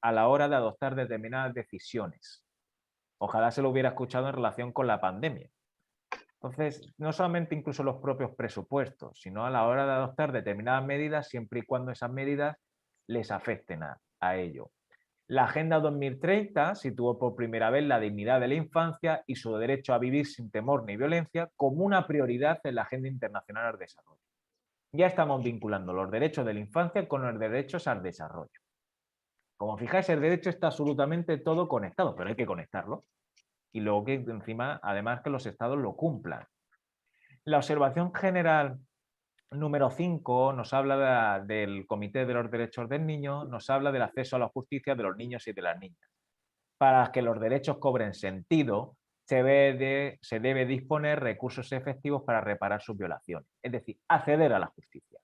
a la hora de adoptar determinadas decisiones. Ojalá se lo hubiera escuchado en relación con la pandemia. Entonces, no solamente incluso los propios presupuestos, sino a la hora de adoptar determinadas medidas, siempre y cuando esas medidas les afecten a ello. La Agenda 2030 situó por primera vez la dignidad de la infancia y su derecho a vivir sin temor ni violencia como una prioridad en la Agenda Internacional al Desarrollo. Ya estamos vinculando los derechos de la infancia con los derechos al desarrollo. Como fijáis, el derecho está absolutamente todo conectado, pero hay que conectarlo. Y luego que encima, además, que los estados lo cumplan. La observación general número 5 nos habla del Comité de los Derechos del Niño, nos habla del acceso a la justicia de los niños y de las niñas. Para que los derechos cobren sentido, se debe disponer recursos efectivos para reparar sus violaciones, es decir, acceder a la justicia.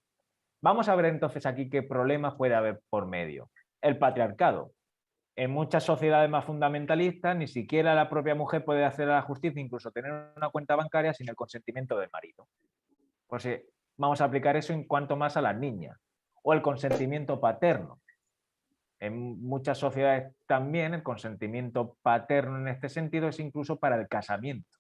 Vamos a ver entonces aquí qué problemas puede haber por medio. El patriarcado. En muchas sociedades más fundamentalistas, ni siquiera la propia mujer puede acceder a la justicia, incluso tener una cuenta bancaria sin el consentimiento del marido. Pues vamos a aplicar eso en cuanto más a las niñas. O el consentimiento paterno. En muchas sociedades también el consentimiento paterno en este sentido es incluso para el casamiento,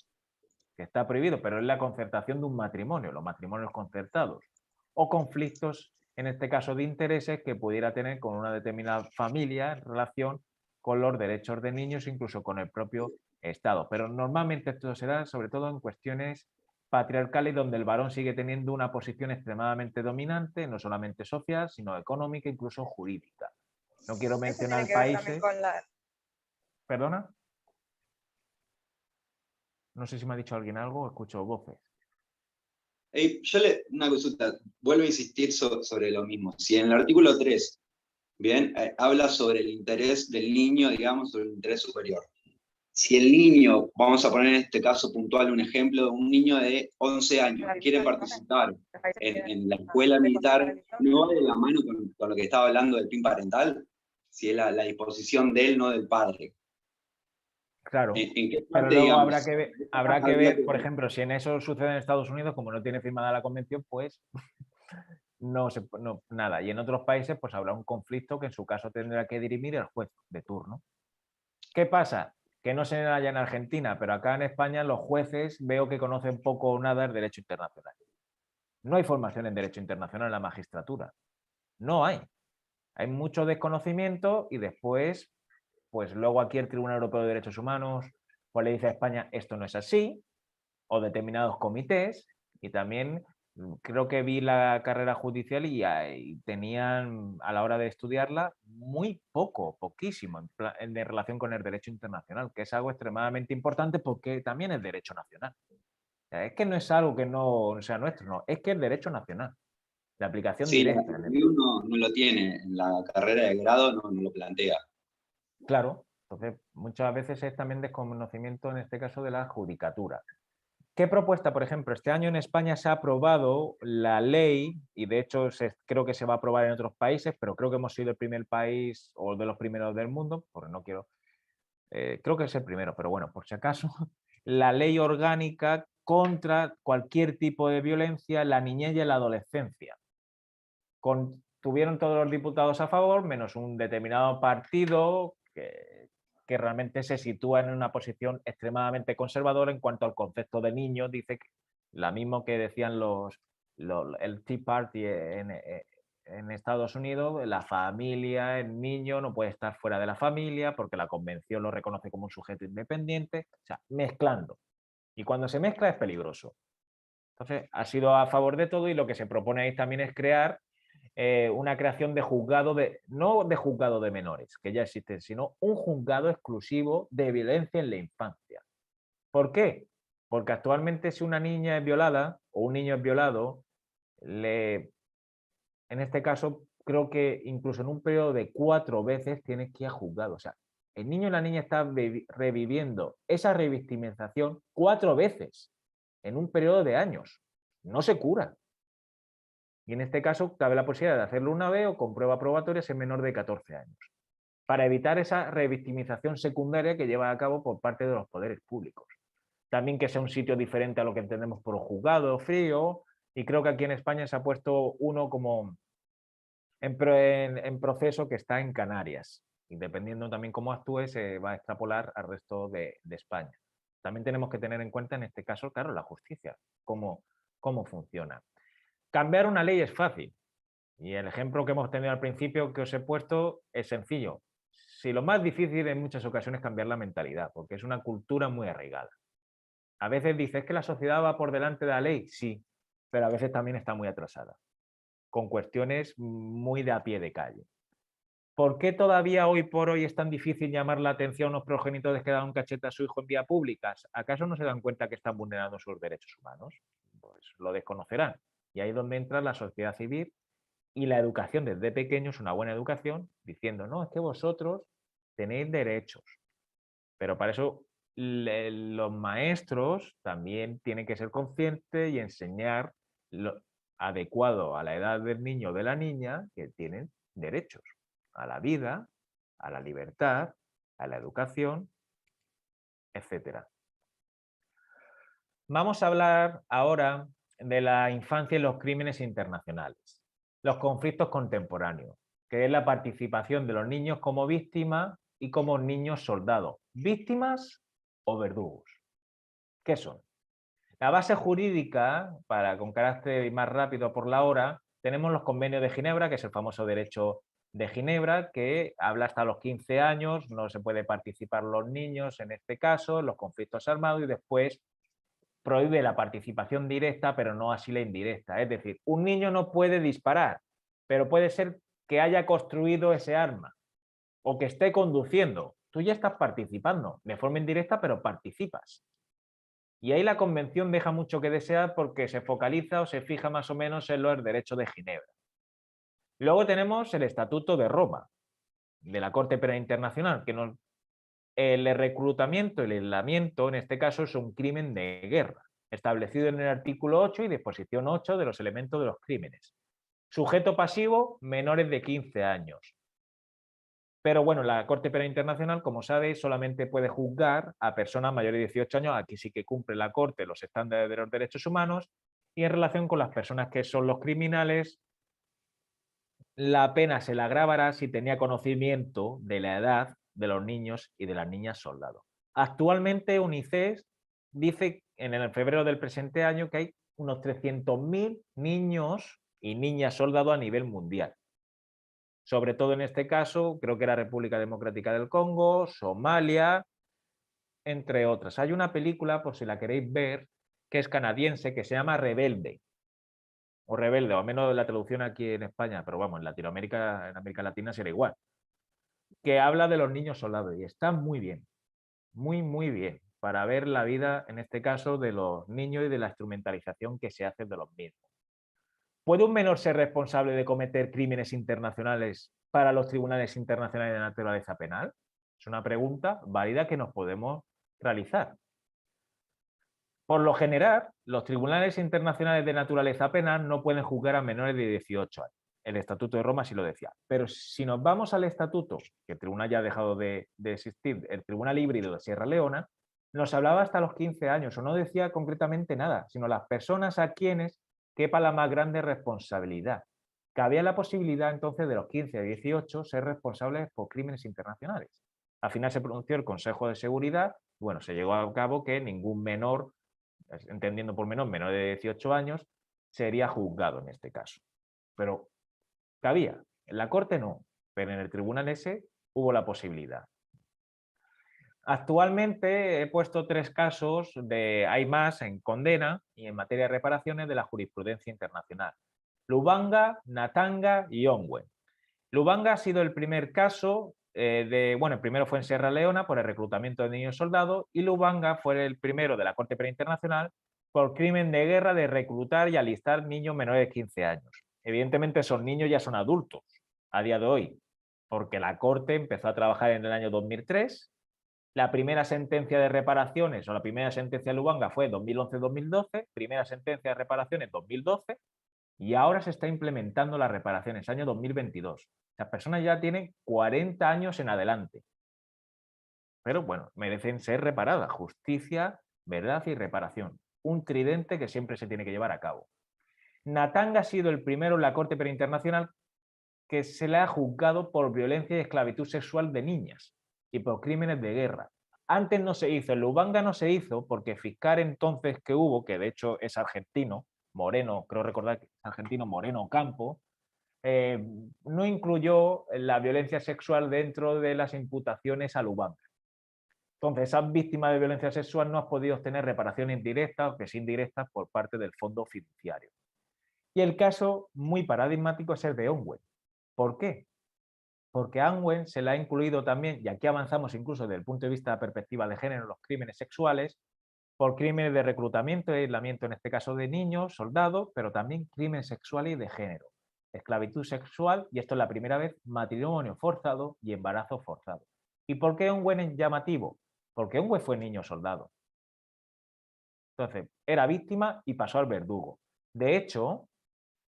que está prohibido, pero es la concertación de un matrimonio, los matrimonios concertados. O conflictos, en este caso de intereses, que pudiera tener con una determinada familia en relación con los derechos de niños, incluso con el propio Estado. Pero normalmente esto se da sobre todo en cuestiones patriarcales donde el varón sigue teniendo una posición extremadamente dominante, no solamente social, sino económica, incluso jurídica. No quiero mencionar países... ¿Perdona? No sé si me ha dicho alguien algo o escucho voces. Una consulta, vuelvo a insistir sobre lo mismo. Si en el artículo 3, bien, habla sobre el interés del niño, digamos, sobre el interés superior. Si el niño, vamos a poner en este caso puntual un ejemplo de un niño de 11 años que quiere participar en la escuela militar, ¿no va de la mano con lo que estaba hablando del PIN parental? Si es la disposición de él, no del padre. Claro, ¿En qué pero parte, luego digamos, habrá que ver, por ejemplo, si en eso sucede en Estados Unidos, como no tiene firmada la convención, pues nada. Y en otros países pues habrá un conflicto que en su caso tendrá que dirimir el juez de turno. ¿Qué pasa? Que no se halla en Argentina, pero acá en España los jueces veo que conocen poco o nada el derecho internacional. No hay formación en derecho internacional en la magistratura. No hay. Hay mucho desconocimiento y después, pues luego aquí el Tribunal Europeo de Derechos Humanos pues le dice a España esto no es así, o determinados comités, y también creo que vi la carrera judicial y tenían a la hora de estudiarla muy poquísimo en relación con el derecho internacional, que es algo extremadamente importante porque también es derecho nacional. O sea, es que no es algo que no sea nuestro, no, es que es derecho nacional, de aplicación directa. Sí, uno no lo tiene, en la carrera de grado no lo plantea. Claro, entonces muchas veces es también desconocimiento en este caso de la judicatura. ¿Qué propuesta? Por ejemplo, este año en España se ha aprobado la ley, y de hecho creo que se va a aprobar en otros países, pero creo que hemos sido el primer país o de los primeros del mundo, porque no quiero, creo que es el primero, pero bueno, por si acaso, la ley orgánica contra cualquier tipo de violencia en la niñez y en la adolescencia. Tuvieron todos los diputados a favor, menos un determinado partido que realmente se sitúa en una posición extremadamente conservadora en cuanto al concepto de niño. Dice que, la misma que decían el Tea Party en Estados Unidos, la familia, el niño no puede estar fuera de la familia porque la convención lo reconoce como un sujeto independiente, o sea, mezclando. Y cuando se mezcla es peligroso. Entonces, ha sido a favor de todo y lo que se propone ahí también es crear una creación de juzgado, no de juzgado de menores, que ya existen, sino un juzgado exclusivo de violencia en la infancia. ¿Por qué? Porque actualmente si una niña es violada o un niño es violado, en este caso creo que incluso en un periodo de 4 veces tienes que ir a juzgado. O sea, el niño y la niña están reviviendo esa revictimización 4 veces en un periodo de años. No se cura. Y en este caso cabe la posibilidad de hacerlo una vez o con prueba probatoria si es menor de 14 años, para evitar esa revictimización secundaria que lleva a cabo por parte de los poderes públicos. También que sea un sitio diferente a lo que entendemos por juzgado frío, y creo que aquí en España se ha puesto uno como en proceso que está en Canarias, y dependiendo también cómo actúe se va a extrapolar al resto de España. También tenemos que tener en cuenta en este caso, claro, la justicia, cómo funciona. Cambiar una ley es fácil, y el ejemplo que hemos tenido al principio que os he puesto es sencillo. Si lo más difícil en muchas ocasiones es cambiar la mentalidad, porque es una cultura muy arraigada. A veces dices que la sociedad va por delante de la ley, sí, pero a veces también está muy atrasada, con cuestiones muy de a pie de calle. ¿Por qué todavía hoy por hoy es tan difícil llamar la atención a unos progenitores que dan un cachete a su hijo en vía pública? ¿Acaso no se dan cuenta que están vulnerando sus derechos humanos? Pues lo desconocerán. Y ahí es donde entra la sociedad civil y la educación desde pequeños, una buena educación, diciendo, no, es que vosotros tenéis derechos. Pero para eso los maestros también tienen que ser conscientes y enseñar lo adecuado a la edad del niño o de la niña que tienen derechos a la vida, a la libertad, a la educación, etc. Vamos a hablar ahora de la infancia y los crímenes internacionales, los conflictos contemporáneos, que es la participación de los niños como víctimas y como niños soldados, víctimas o verdugos. ¿Qué son? La base jurídica, con carácter más rápido por la hora, tenemos los convenios de Ginebra, que es el famoso derecho de Ginebra, que habla hasta los 15 años, no se puede participar los niños en este caso, en los conflictos armados, y después prohíbe la participación directa, pero no así la indirecta. Es decir, un niño no puede disparar, pero puede ser que haya construido ese arma o que esté conduciendo. Tú ya estás participando, de forma indirecta, pero participas. Y ahí la convención deja mucho que desear porque se focaliza o se fija más o menos en los derechos de Ginebra. Luego tenemos el Estatuto de Roma, de la Corte Penal Internacional, que el reclutamiento y el aislamiento, en este caso, es un crimen de guerra, establecido en el artículo 8 y disposición 8 de los elementos de los crímenes. Sujeto pasivo, menores de 15 años. Pero bueno, la Corte Penal Internacional, como sabéis, solamente puede juzgar a personas mayores de 18 años, aquí sí que cumple la Corte los estándares de los derechos humanos, y en relación con las personas que son los criminales, la pena se la agravará si tenía conocimiento de la edad de los niños y de las niñas soldados. Actualmente UNICEF dice en el febrero del presente año que hay unos 300.000 niños y niñas soldados a nivel mundial. Sobre todo en este caso, creo que era República Democrática del Congo, Somalia, entre otras. Hay una película, por si la queréis ver, que es canadiense, que se llama Rebelde. O Rebelde, o al menos la traducción aquí en España, pero vamos, en Latinoamérica, en América Latina será igual. Que habla de los niños soldados y está muy bien, muy bien, para ver la vida, en este caso, de los niños y de la instrumentalización que se hace de los mismos. ¿Puede un menor ser responsable de cometer crímenes internacionales para los tribunales internacionales de naturaleza penal? Es una pregunta válida que nos podemos realizar. Por lo general, los tribunales internacionales de naturaleza penal no pueden juzgar a menores de 18 años. El Estatuto de Roma sí lo decía. Pero si nos vamos al Estatuto, que el tribunal ya ha dejado de existir, el Tribunal Híbrido de Sierra Leona, nos hablaba hasta los 15 años, o no decía concretamente nada, sino las personas a quienes quepa la más grande responsabilidad. Cabía la posibilidad entonces de los 15 a 18 ser responsables por crímenes internacionales. Al final se pronunció el Consejo de Seguridad, bueno, se llegó a cabo que ningún menor, entendiendo por menor de 18 años, sería juzgado en este caso. Pero cabía, en la Corte no, pero en el tribunal ese hubo la posibilidad. Actualmente he puesto 3 casos, hay más en condena y en materia de reparaciones de la jurisprudencia internacional. Lubanga, Natanga y Ongwen. Lubanga ha sido el primer caso, el primero fue en Sierra Leona por el reclutamiento de niños soldados, y Lubanga fue el primero de la Corte Penal Internacional por crimen de guerra de reclutar y alistar niños menores de 15 años. Evidentemente esos niños ya son adultos a día de hoy, porque la Corte empezó a trabajar en el año 2003, la primera sentencia de reparaciones o la primera sentencia de Lubanga fue 2011-2012, primera sentencia de reparaciones 2012, Y ahora se está implementando las reparaciones, año 2022. Las personas ya tienen 40 años en adelante. Pero bueno, merecen ser reparadas. Justicia, verdad y reparación. Un tridente que siempre se tiene que llevar a cabo. Natanga ha sido el primero en la Corte Penal Internacional que se le ha juzgado por violencia y esclavitud sexual de niñas y por crímenes de guerra. Antes no se hizo, en Lubanga no se hizo porque el fiscal entonces que hubo, que de hecho es argentino, Moreno, creo recordar que es argentino, Moreno Campo, no incluyó la violencia sexual dentro de las imputaciones a Lubanga. Entonces, esas víctimas de violencia sexual no han podido obtener reparaciones directas o que sí indirectas por parte del fondo fiduciario. Y el caso muy paradigmático es el de Ongwen. ¿Por qué? Porque a Ongwen se le ha incluido también, y aquí avanzamos incluso desde el punto de vista de la perspectiva de género, los crímenes sexuales, por crímenes de reclutamiento y aislamiento, en este caso de niños, soldados, pero también crímenes sexuales y de género. Esclavitud sexual, y esto es la primera vez, matrimonio forzado y embarazo forzado. ¿Y por qué Ongwen es llamativo? Porque Ongwen fue niño soldado. Entonces, era víctima y pasó al verdugo. De hecho,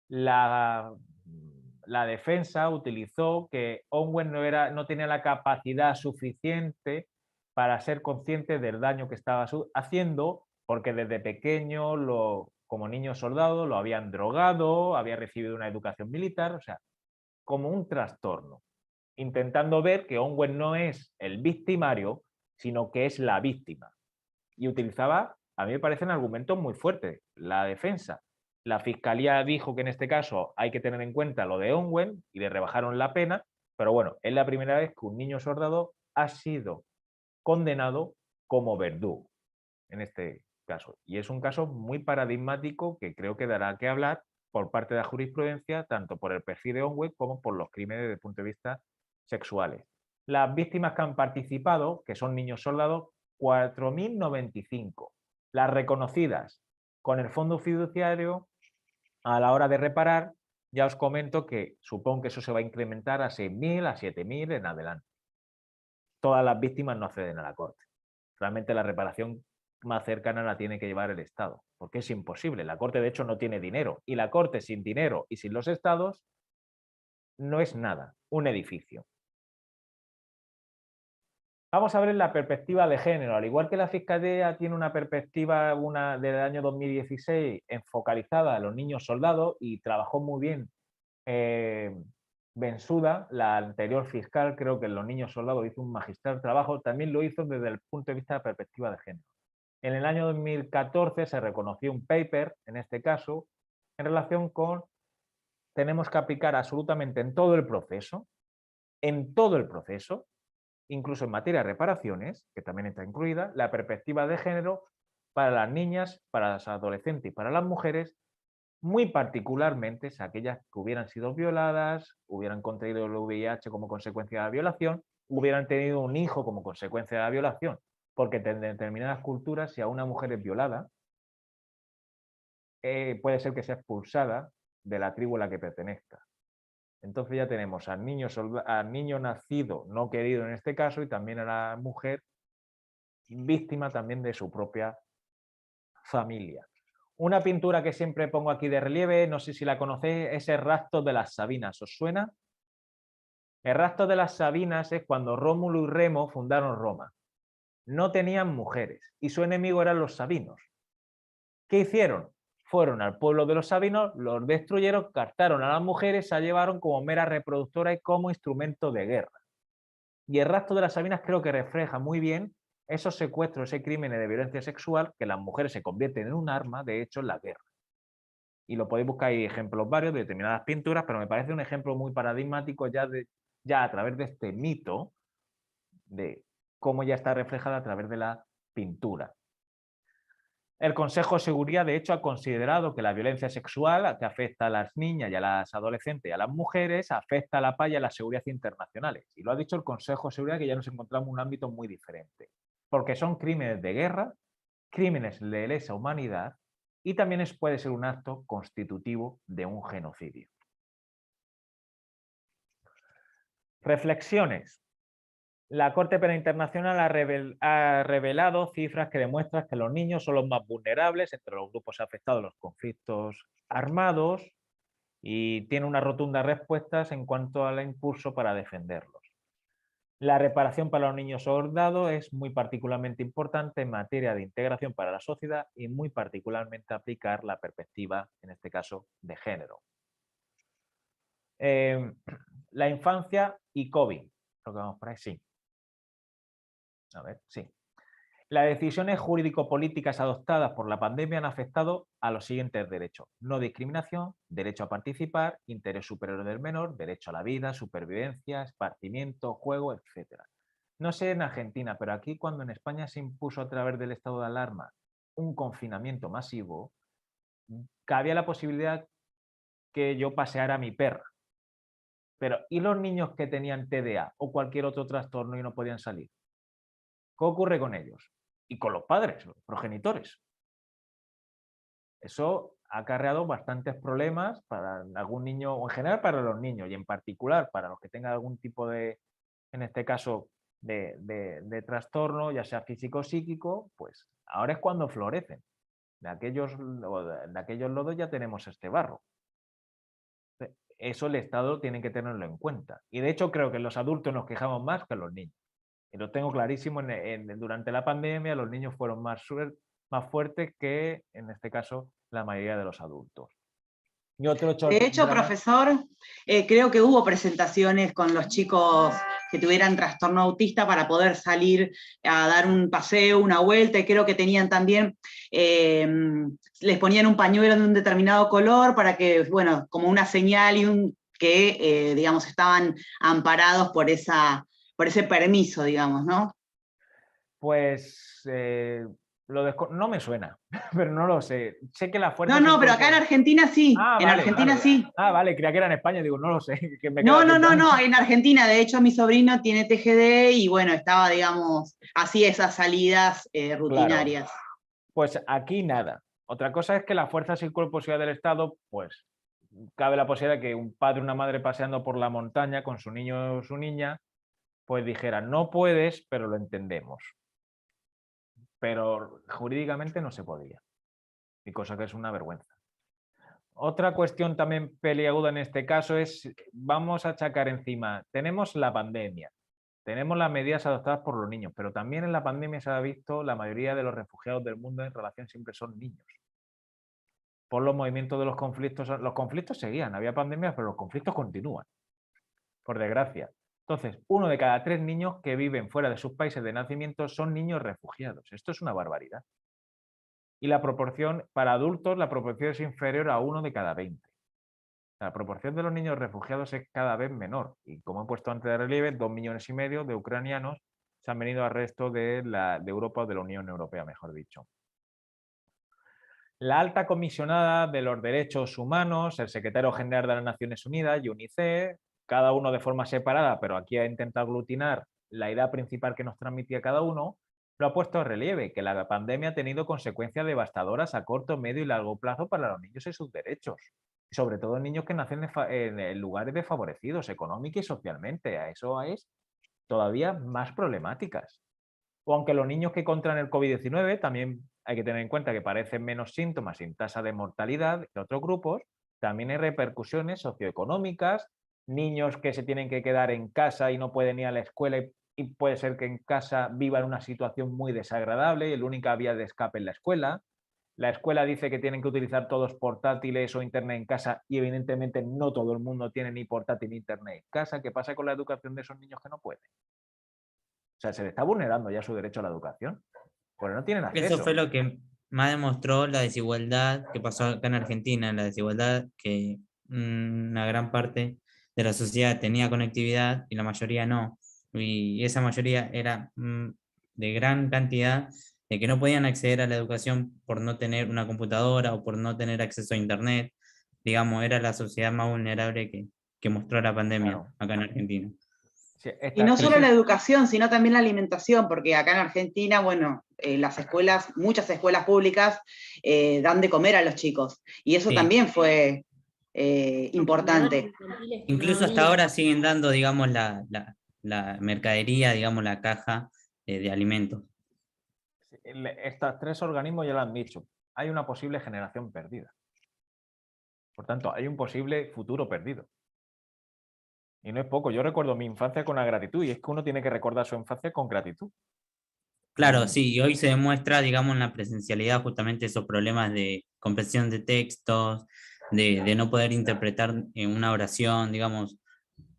la defensa utilizó que Ongwen no tenía la capacidad suficiente para ser consciente del daño que estaba haciendo, porque desde pequeño, como niño soldado, lo habían drogado, había recibido una educación militar, o sea, como un trastorno, intentando ver que Ongwen no es el victimario, sino que es la víctima. Y utilizaba, a mí me parecen argumentos muy fuertes, la defensa. La fiscalía dijo que en este caso hay que tener en cuenta lo de Ongwen y le rebajaron la pena, pero bueno, es la primera vez que un niño soldado ha sido condenado como verdugo, en este caso. Y es un caso muy paradigmático que creo que dará que hablar por parte de la jurisprudencia, tanto por el perfil de Ongwen como por los crímenes desde el punto de vista sexuales. Las víctimas que han participado, que son niños soldados, 4.095. Las reconocidas con el fondo fiduciario, a la hora de reparar, ya os comento que supongo que eso se va a incrementar a 6.000, a 7.000 en adelante. Todas las víctimas no acceden a la corte. Realmente la reparación más cercana la tiene que llevar el Estado, porque es imposible. La corte, de hecho, no tiene dinero. Y la corte sin dinero y sin los estados no es nada, un edificio. Vamos a ver la perspectiva de género. Al igual que la Fiscalía tiene una perspectiva del año 2016 focalizada a los niños soldados y trabajó muy bien Bensuda, la anterior fiscal, creo que en los niños soldados hizo un magistral trabajo, también lo hizo desde el punto de vista de la perspectiva de género. En el año 2014 se reconoció un paper, en este caso, en relación con tenemos que aplicar absolutamente en todo el proceso, incluso en materia de reparaciones, que también está incluida, la perspectiva de género para las niñas, para las adolescentes y para las mujeres, muy particularmente aquellas que hubieran sido violadas, hubieran contraído el VIH como consecuencia de la violación, hubieran tenido un hijo como consecuencia de la violación, porque en determinadas culturas, si a una mujer es violada, puede ser que sea expulsada de la tribu a la que pertenezca. Entonces ya tenemos al niño nacido, no querido en este caso, y también a la mujer víctima también de su propia familia. Una pintura que siempre pongo aquí de relieve, no sé si la conocéis, es el Rapto de las Sabinas. ¿Os suena? El Rapto de las Sabinas es cuando Rómulo y Remo fundaron Roma. No tenían mujeres y su enemigo eran los sabinos. ¿Qué hicieron? Fueron al pueblo de los sabinos, los destruyeron, captaron a las mujeres, se las llevaron como meras reproductoras y como instrumento de guerra. Y el Rapto de las Sabinas creo que refleja muy bien esos secuestros, ese crimen de violencia sexual, que las mujeres se convierten en un arma, de hecho, en la guerra. Y lo podéis buscar, hay ejemplos varios de determinadas pinturas, pero me parece un ejemplo muy paradigmático ya a través de este mito, de cómo ya está reflejada a través de la pintura. El Consejo de Seguridad, de hecho, ha considerado que la violencia sexual que afecta a las niñas y a las adolescentes y a las mujeres afecta a la paz y a la seguridad internacionales. Y lo ha dicho el Consejo de Seguridad, que ya nos encontramos en un ámbito muy diferente. Porque son crímenes de guerra, crímenes de lesa humanidad y también puede ser un acto constitutivo de un genocidio. Reflexiones. La Corte Penal Internacional ha revelado cifras que demuestran que los niños son los más vulnerables entre los grupos afectados a los conflictos armados, y tiene unas rotundas respuestas en cuanto al impulso para defenderlos. La reparación para los niños soldados es muy particularmente importante en materia de integración para la sociedad y muy particularmente aplicar la perspectiva, en este caso, de género. La infancia y COVID. Creo que vamos por ahí, sí. A ver, sí. Las decisiones jurídico-políticas adoptadas por la pandemia han afectado a los siguientes derechos: no discriminación, derecho a participar, interés superior del menor, derecho a la vida, supervivencia, esparcimiento, juego, etc. No sé en Argentina, pero aquí cuando en España se impuso a través del estado de alarma un confinamiento masivo, cabía la posibilidad que yo paseara a mi perra. Pero ¿y los niños que tenían TDA o cualquier otro trastorno y no podían salir? ¿Qué ocurre con ellos? Y con los padres, los progenitores. Eso ha acarreado bastantes problemas para algún niño, o en general para los niños, y en particular para los que tengan algún tipo de, en este caso, de trastorno, ya sea físico o psíquico, pues ahora es cuando florecen. De aquellos lodos ya tenemos este barro. Eso el Estado tiene que tenerlo en cuenta. Y de hecho creo que los adultos nos quejamos más que los niños. Y lo tengo clarísimo, durante la pandemia los niños fueron más fuertes que, en este caso, la mayoría de los adultos. Y otro de hecho, profesor, creo que hubo presentaciones con los chicos que tuvieran trastorno autista para poder salir a dar un paseo, una vuelta, y creo que tenían también, les ponían un pañuelo de un determinado color para que, bueno, como una señal y que, digamos, estaban amparados por ese permiso, digamos, ¿no? Pues no me suena, pero no lo sé. Sé que la fuerza... No, pero acá en Argentina sí. En Argentina sí. Vale, creía que era en España, digo, no lo sé. No, en Argentina, de hecho mi sobrino tiene TGD y bueno, estaba, digamos, así esas salidas rutinarias. Claro. Pues aquí nada. Otra cosa es que la fuerza psicológica del Estado, pues cabe la posibilidad de que un padre o una madre paseando por la montaña con su niño o su niña, pues dijera, no puedes, pero lo entendemos. Pero jurídicamente no se podía. Y cosa que es una vergüenza. Otra cuestión también peliaguda en este caso es, vamos a achacar encima, tenemos la pandemia, tenemos las medidas adoptadas por los niños, pero también en la pandemia se ha visto la mayoría de los refugiados del mundo en relación siempre son niños. Por los movimientos de los conflictos seguían, había pandemias, pero los conflictos continúan, por desgracia. Entonces, 1 de cada 3 niños que viven fuera de sus países de nacimiento son niños refugiados. Esto es una barbaridad. Y la proporción, para adultos, la proporción es inferior a 1 de cada 20. La proporción de los niños refugiados es cada vez menor. Y como he puesto antes de relieve, 2,5 millones de ucranianos se han venido al resto de Europa o de la Unión Europea, mejor dicho. La alta comisionada de los derechos humanos, el secretario general de las Naciones Unidas y UNICEF, cada uno de forma separada, pero aquí ha intentado aglutinar la idea principal que nos transmitía cada uno, lo ha puesto en relieve, que la pandemia ha tenido consecuencias devastadoras a corto, medio y largo plazo para los niños y sus derechos. Sobre todo en niños que nacen en lugares desfavorecidos económica y socialmente. A eso es todavía más problemáticas. O aunque los niños que contraen el COVID-19 también hay que tener en cuenta que parecen menos síntomas sin tasa de mortalidad que otros grupos, también hay repercusiones socioeconómicas, niños que se tienen que quedar en casa y no pueden ir a la escuela y puede ser que en casa vivan una situación muy desagradable y la única vía de escape es la escuela. La escuela dice que tienen que utilizar todos portátiles o internet en casa y evidentemente no todo el mundo tiene ni portátil ni internet en casa. ¿Qué pasa con la educación de esos niños que no pueden? O sea, se le está vulnerando ya su derecho a la educación. Porque no tienen acceso. Eso fue lo que más demostró la desigualdad que pasó acá en Argentina, la desigualdad que una gran parte de la sociedad tenía conectividad y la mayoría no. Y esa mayoría era de gran cantidad de que no podían acceder a la educación por no tener una computadora o por no tener acceso a internet. Digamos, era la sociedad más vulnerable que mostró la pandemia acá en Argentina. Sí, y no solo la educación, sino también la alimentación, porque acá en Argentina, bueno, las escuelas, muchas escuelas públicas dan de comer a los chicos, y eso también fue importante. Incluso hasta ahora siguen dando, digamos, la mercadería, digamos, la caja de alimentos. Estos 3 organismos ya lo han dicho. Hay una posible generación perdida. Por tanto, hay un posible futuro perdido. Y no es poco. Yo recuerdo mi infancia con la gratitud, y es que uno tiene que recordar su infancia con gratitud. Claro, sí, y hoy se demuestra, digamos, en la presencialidad justamente esos problemas de comprensión de textos, de no poder interpretar una oración, digamos,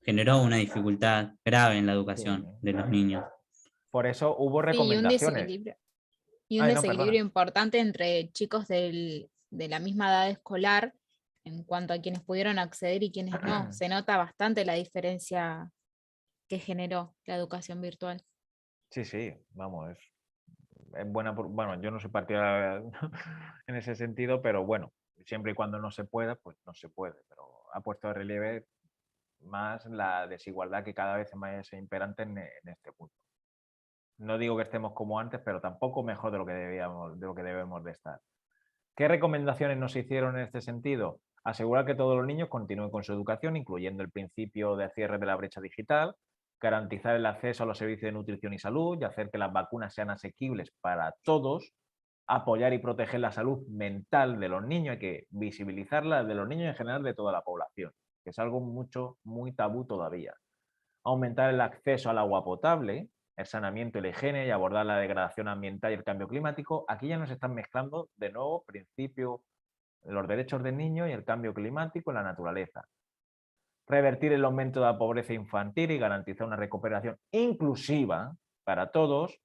generó una dificultad grave en la educación de los niños. Por eso hubo Sí, recomendaciones. y un Ay, no, desequilibrio perdona. importante entre chicos de la misma edad escolar en cuanto a quienes pudieron acceder y quienes no. Se nota bastante la diferencia que generó la educación virtual. Sí, sí, vamos, es buena. Bueno, yo no soy partidario en ese sentido, pero bueno, siempre y cuando no se pueda, pues no se puede. Pero ha puesto de relieve más la desigualdad que cada vez es más imperante en este punto. No digo que estemos como antes, pero tampoco mejor de lo que debemos de estar. ¿Qué recomendaciones nos hicieron en este sentido? Asegurar que todos los niños continúen con su educación, incluyendo el principio de cierre de la brecha digital, garantizar el acceso a los servicios de nutrición y salud y hacer que las vacunas sean asequibles para todos, apoyar y proteger la salud mental de los niños, hay que visibilizarla de los niños en general de toda la población, que es algo muy tabú todavía. Aumentar el acceso al agua potable, el saneamiento y la higiene y abordar la degradación ambiental y el cambio climático. Aquí ya nos están mezclando de nuevo principio los derechos del niño y el cambio climático en la naturaleza. Revertir el aumento de la pobreza infantil y garantizar una recuperación inclusiva para todos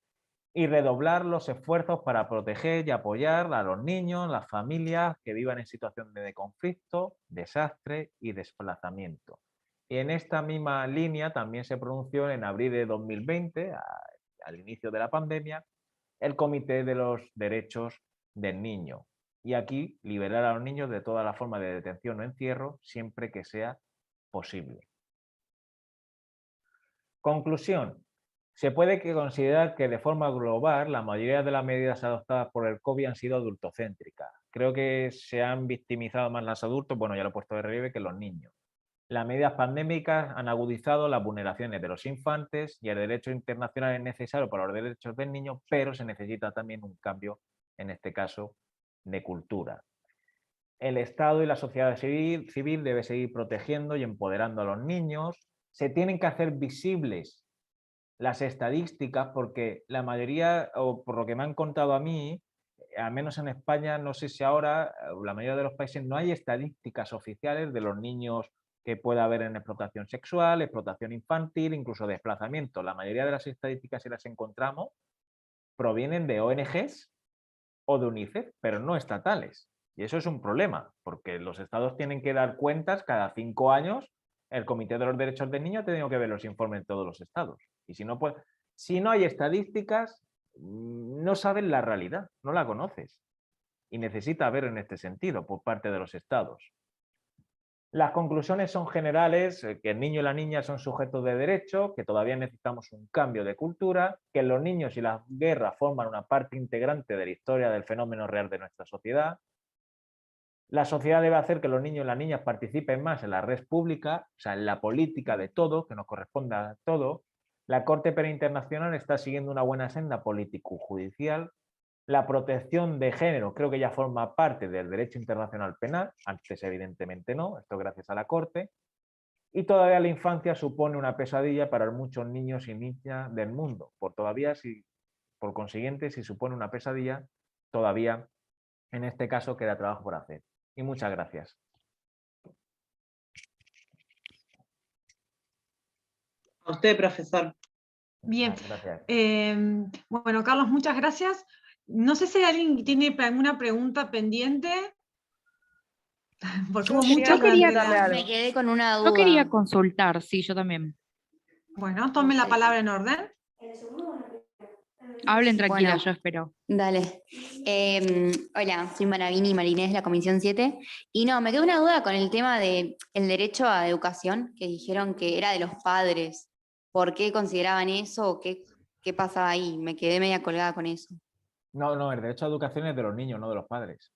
y redoblar los esfuerzos para proteger y apoyar a los niños, las familias que vivan en situaciones de conflicto, desastre y desplazamiento. Y en esta misma línea también se pronunció en abril de 2020, al inicio de la pandemia, el Comité de los Derechos del Niño. Y aquí liberar a los niños de toda la forma de detención o encierro siempre que sea posible. Conclusión. Se puede considerar que de forma global la mayoría de las medidas adoptadas por el COVID han sido adultocéntricas. Creo que se han victimizado más los adultos, bueno, ya lo he puesto de relieve, que los niños. Las medidas pandémicas han agudizado las vulneraciones de los infantes y el derecho internacional es necesario para los derechos del niño, pero se necesita también un cambio, en este caso, de cultura. El Estado y la sociedad civil debe seguir protegiendo y empoderando a los niños. Se tienen que hacer visibles las estadísticas porque la mayoría, o por lo que me han contado a mí, al menos en España, no sé si ahora, la mayoría de los países no hay estadísticas oficiales de los niños que pueda haber en explotación sexual, explotación infantil, incluso desplazamiento. La mayoría de las estadísticas, si las encontramos, provienen de ONGs o de UNICEF, pero no estatales. Y eso es un problema, porque los estados tienen que dar cuentas cada 5 años. El Comité de los Derechos del Niño ha tenido que ver los informes de todos los estados. Y si no hay estadísticas, no sabes la realidad, no la conoces. Y necesita haber en este sentido por parte de los estados. Las conclusiones son generales, que el niño y la niña son sujetos de derecho, que todavía necesitamos un cambio de cultura, que los niños y las guerras forman una parte integrante de la historia del fenómeno real de nuestra sociedad. La sociedad debe hacer que los niños y las niñas participen más en la red pública, o sea, en la política de todo, que nos corresponda a todo. La Corte Penal Internacional está siguiendo una buena senda político-judicial. La protección de género creo que ya forma parte del derecho internacional penal, antes evidentemente no, esto gracias a la Corte. Y todavía la infancia supone una pesadilla para muchos niños y niñas del mundo. Por consiguiente, si supone una pesadilla, todavía en este caso queda trabajo por hacer. Y muchas gracias. A usted, profesor. Bien. Gracias. Bueno, Carlos, muchas gracias. No sé si alguien tiene alguna pregunta pendiente. Porque hubo muchas Me quedé con una duda. Yo quería consultar, sí, yo también. Bueno, tomen la palabra en orden. Hablen tranquila, Bueno, yo espero. Dale. Hola, soy Maravini Marinés de la Comisión 7. Y no, me quedó una duda con el tema del derecho a educación, que dijeron que era de los padres. ¿Por qué consideraban eso? ¿Qué pasaba ahí? Me quedé media colgada con eso. No, el derecho a educación es de los niños, no de los padres.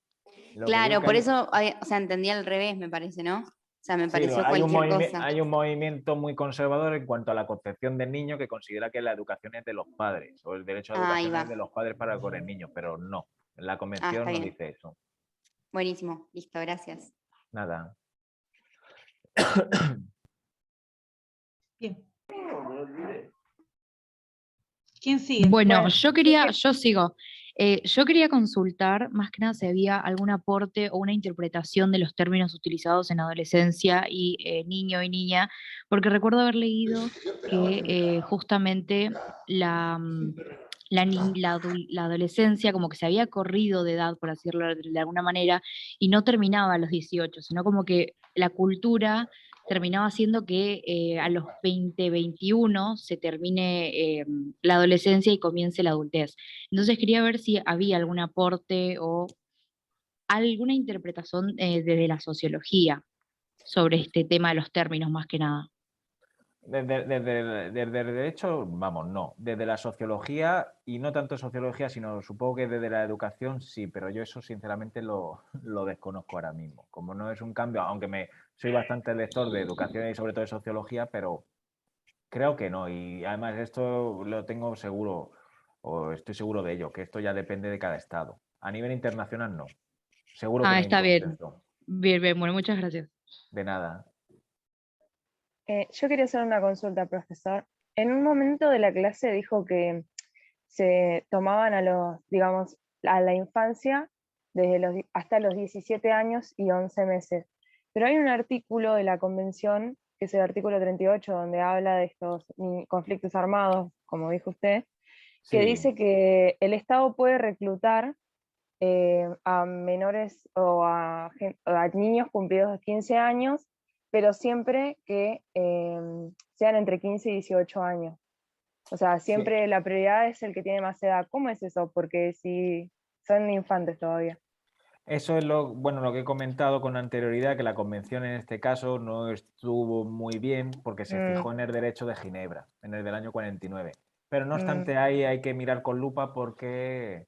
Claro, por eso, o sea, entendí al revés, me parece, ¿no? O sea, me Sí, pareció cualquier cosa. hay un movimiento muy conservador en cuanto a la concepción del niño que considera que la educación es de los padres o el derecho a la Ahí educación va. es de los padres para con el niño, pero no, la Ah, convención está no bien. dice eso. Buenísimo, listo, gracias. Nada. Bien. ¿Quién sigue? Bueno, yo sigo. Yo quería consultar, más que nada, si había algún aporte o una interpretación de los términos utilizados en adolescencia y niño y niña, porque recuerdo haber leído que justamente la adolescencia como que se había corrido de edad, por decirlo de alguna manera, y no terminaba a los 18, sino como que la cultura terminaba haciendo que a los 20, 21 se termine la adolescencia y comience la adultez. Entonces quería ver si había algún aporte o alguna interpretación desde la sociología sobre este tema de los términos más que nada. Desde el derecho, vamos, no. Desde la sociología, y no tanto sociología, sino supongo que desde la educación sí, pero yo eso sinceramente lo desconozco ahora mismo. Como no es un cambio, aunque soy bastante lector de educación y sobre todo de sociología, pero creo que no. Y además esto lo tengo seguro, o estoy seguro de ello, que esto ya depende de cada estado. A nivel internacional no. Seguro que no hay Está bien. consenso. Bien, bien, bueno, muchas gracias. De nada. Yo quería hacer una consulta, profesor. En un momento de la clase dijo que se tomaban digamos, a la infancia hasta los 17 años y 11 meses. Pero hay un artículo de la Convención, que es el artículo 38, donde habla de estos conflictos armados, como dijo usted, que Sí. dice que el Estado puede reclutar a menores o a niños cumplidos de 15 años, pero siempre que sean entre 15 y 18 años. O sea, siempre la prioridad es el que tiene más edad. ¿Cómo es eso? Porque si son infantes todavía. Eso es lo que he comentado con anterioridad, que la convención en este caso no estuvo muy bien porque se fijó en el derecho de Ginebra, en el del año 49. Pero no obstante, ahí hay que mirar con lupa porque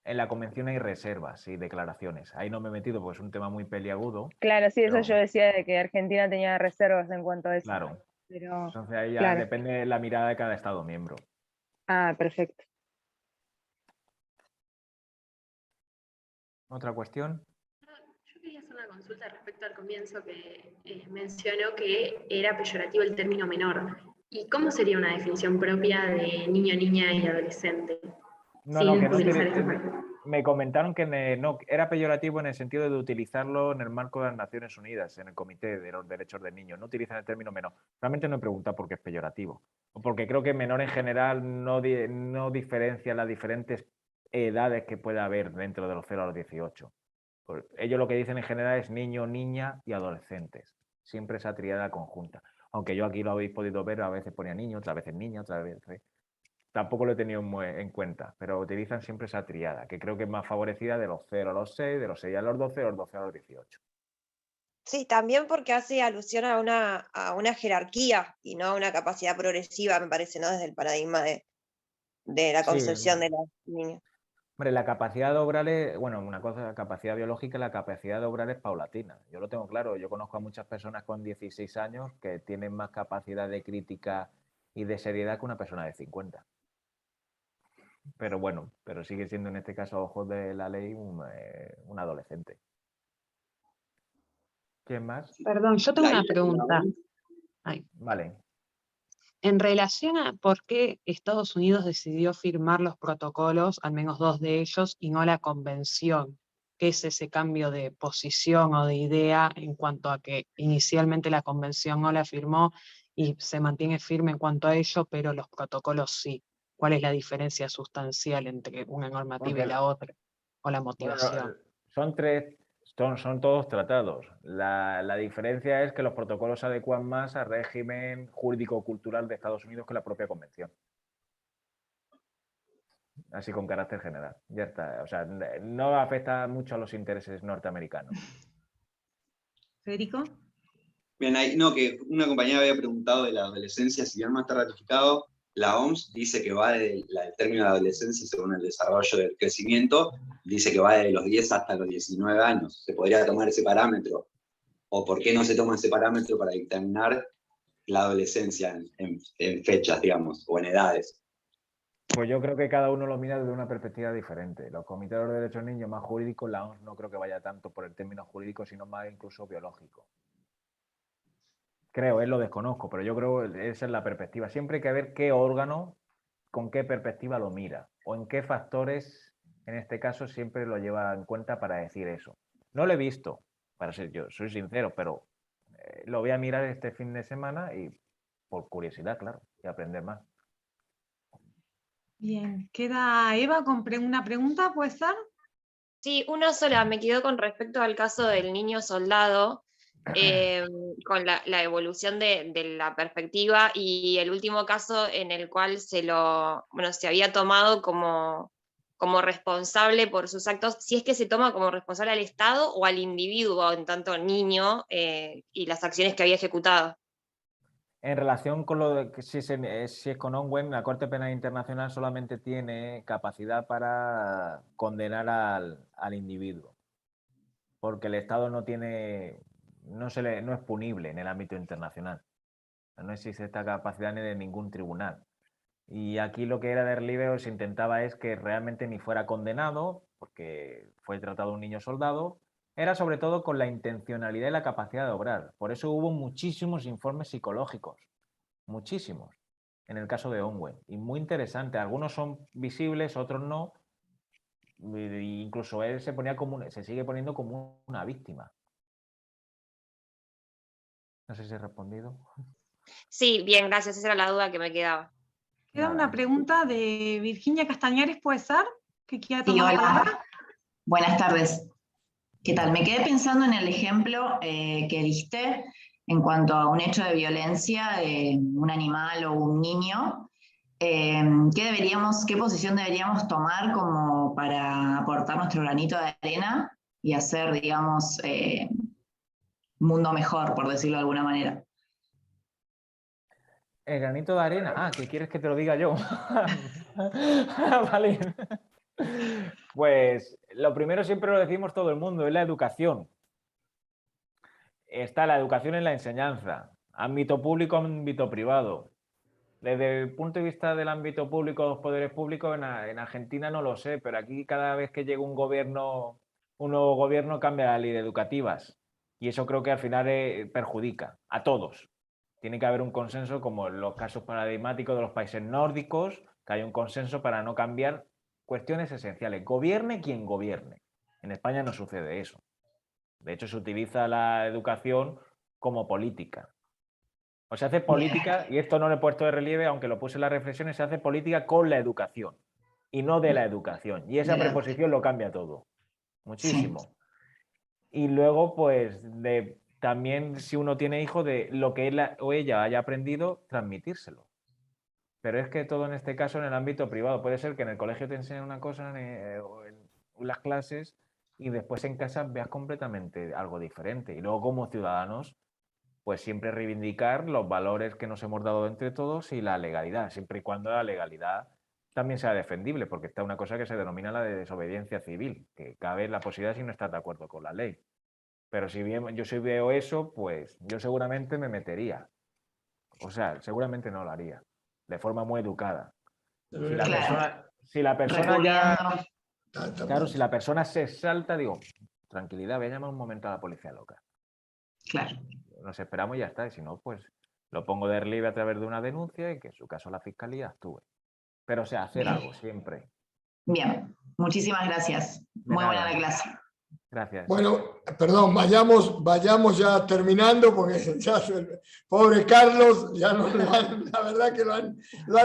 en la convención hay reservas y declaraciones. Ahí no me he metido porque es un tema muy peliagudo. Claro, sí, eso pero, yo decía de que Argentina tenía reservas en cuanto a eso. Claro. Pero, Entonces ahí ya claro. depende de la mirada de cada Estado miembro. Ah, perfecto. ¿Otra cuestión? Yo quería hacer una consulta respecto al comienzo que mencionó que era peyorativo el término menor. ¿Y cómo sería una definición propia de niño, niña y adolescente? No, que no utilizar tiene, esta palabra. me comentaron que no, era peyorativo en el sentido de utilizarlo en el marco de las Naciones Unidas, en el Comité de los Derechos del Niño. No utilizan el término menor. Realmente no he preguntado por qué es peyorativo. Porque creo que menor en general no diferencia las diferentes edades que puede haber dentro de los 0 a los 18. Ellos lo que dicen en general es niño, niña y adolescentes. Siempre esa tríada conjunta. Aunque yo aquí lo habéis podido ver, a veces ponía niño, otras veces niña, otras veces... Tampoco lo he tenido en cuenta, pero utilizan siempre esa triada, que creo que es más favorecida de los 0 a los 6, de los 6 a los 12, de los 12 a los 18. Sí, también porque hace alusión a una jerarquía y no a una capacidad progresiva, me parece, ¿no? Desde el paradigma de la concepción de los niños. Hombre, la capacidad de obrar es, una cosa, la capacidad biológica, la capacidad de obrar es paulatina. Yo lo tengo claro, yo conozco a muchas personas con 16 años que tienen más capacidad de crítica y de seriedad que una persona de 50. Pero sigue siendo en este caso, a ojos de la ley, un adolescente. ¿Quién más? Perdón, yo tengo una pregunta. Vale. En relación a por qué Estados Unidos decidió firmar los protocolos, al menos 2 de ellos, y no la convención, ¿qué es ese cambio de posición o de idea en cuanto a que inicialmente la convención no la firmó y se mantiene firme en cuanto a ello, pero los protocolos sí? ¿Cuál es la diferencia sustancial entre una normativa y la otra? ¿O la motivación? Son todos tratados. La diferencia es que los protocolos se adecuan más al régimen jurídico-cultural de Estados Unidos que la propia convención. Así con carácter general. Ya está. O sea, no afecta mucho a los intereses norteamericanos. Federico. Bien, que una compañera había preguntado de la adolescencia, si bien no está ratificado, la OMS dice que va el término de adolescencia, según el desarrollo del crecimiento, dice que va de los 10 hasta los 19 años. ¿Se podría tomar ese parámetro? ¿O por qué no se toma ese parámetro para dictaminar la adolescencia en fechas, digamos, o en edades? Pues yo creo que cada uno lo mira desde una perspectiva diferente. Los comités de los derechos niños más jurídicos, la OMS no creo que vaya tanto por el término jurídico, sino más incluso biológico. Creo, lo desconozco, pero yo creo que esa es la perspectiva. Siempre hay que ver qué órgano, con qué perspectiva lo mira, o en qué factores, en este caso, siempre lo lleva en cuenta para decir eso. No lo he visto, para ser yo, soy sincero, pero lo voy a mirar este fin de semana y por curiosidad, claro, y aprender más. Bien, queda Eva con una pregunta, ¿puede ser? Sí, una sola. Me quedó con respecto al caso del niño soldado, con la evolución de la perspectiva y el último caso en el cual se había tomado como responsable por sus actos, si es que se toma como responsable al Estado o al individuo, en tanto niño, y las acciones que había ejecutado. En relación con lo de que si es con Owen, la Corte Penal Internacional solamente tiene capacidad para condenar al individuo, porque el Estado no es punible en el ámbito internacional. No existe esta capacidad ni de ningún tribunal. Y aquí lo que era de relieve se intentaba es que realmente ni fuera condenado, porque fue tratado un niño soldado, era sobre todo con la intencionalidad y la capacidad de obrar. Por eso hubo muchísimos informes psicológicos, muchísimos, en el caso de Owen. Y muy interesante, algunos son visibles, otros no. Incluso él se sigue poniendo como una víctima. No sé si he respondido. Sí, bien, gracias. Esa era la duda que me quedaba. Queda una pregunta de Virginia Castañares, ¿puede ser? Que quiera Sí, tomar la hola. palabra. Buenas tardes. ¿Qué tal? Me quedé pensando en el ejemplo que diste en cuanto a un hecho de violencia de un animal o un niño. ¿Qué posición deberíamos tomar como para aportar nuestro granito de arena y hacer, digamos, un mundo mejor, por decirlo de alguna manera? El granito de arena. ¿Que quieres que te lo diga yo? Vale. Pues lo primero siempre lo decimos todo el mundo, es la educación. Está la educación en la enseñanza, ámbito público, ámbito privado. Desde el punto de vista del ámbito público, los poderes públicos, en Argentina no lo sé, pero aquí cada vez que llega un nuevo gobierno cambia la ley educativas. Y eso creo que al final perjudica a todos. Tiene que haber un consenso, como en los casos paradigmáticos de los países nórdicos, que hay un consenso para no cambiar cuestiones esenciales. Gobierne quien gobierne. En España no sucede eso. De hecho, se utiliza la educación como política. O se hace política, y esto no lo he puesto de relieve, aunque lo puse en las reflexiones, se hace política con la educación y no de la educación. Y esa preposición lo cambia todo. Muchísimo. Y luego, pues, también si uno tiene hijos, de lo que él o ella haya aprendido, transmitírselo. Pero es que todo en este caso en el ámbito privado. Puede ser que en el colegio te enseñen una cosa o en las clases y después en casa veas completamente algo diferente. Y luego como ciudadanos, pues siempre reivindicar los valores que nos hemos dado entre todos y la legalidad, siempre y cuando la legalidad también sea defendible, porque está una cosa que se denomina la de desobediencia civil, que cabe la posibilidad si no estás de acuerdo con la ley. Pero si bien yo veo eso, pues yo seguramente me metería. O sea, seguramente no lo haría, de forma muy educada. Si la persona ya... Claro, si la persona se salta, digo, tranquilidad, voy a llamar un momento a la policía local. Claro. Nos esperamos y ya está, y si no, pues lo pongo de relieve a través de una denuncia y que en su caso la fiscalía actúe. Pero o sea, hacer algo siempre. Bien, muchísimas gracias. Muy buena la clase. Gracias. Bueno, perdón, vayamos ya terminando porque ya pobre Carlos, ya no, la verdad que lo han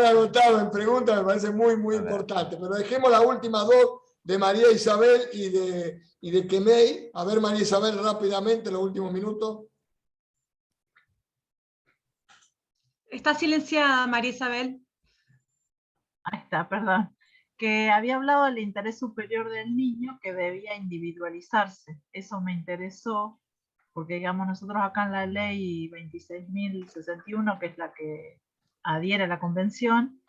anotado en preguntas, me parece muy, muy importante. Pero dejemos las últimas dos de María Isabel y de Kemei. A ver, María Isabel, rápidamente, los últimos minutos. Está silenciada, María Isabel. Ahí está, perdón. Que había hablado del interés superior del niño que debía individualizarse. Eso me interesó, porque digamos nosotros acá en la ley 26.061, que es la que adhiere a la convención,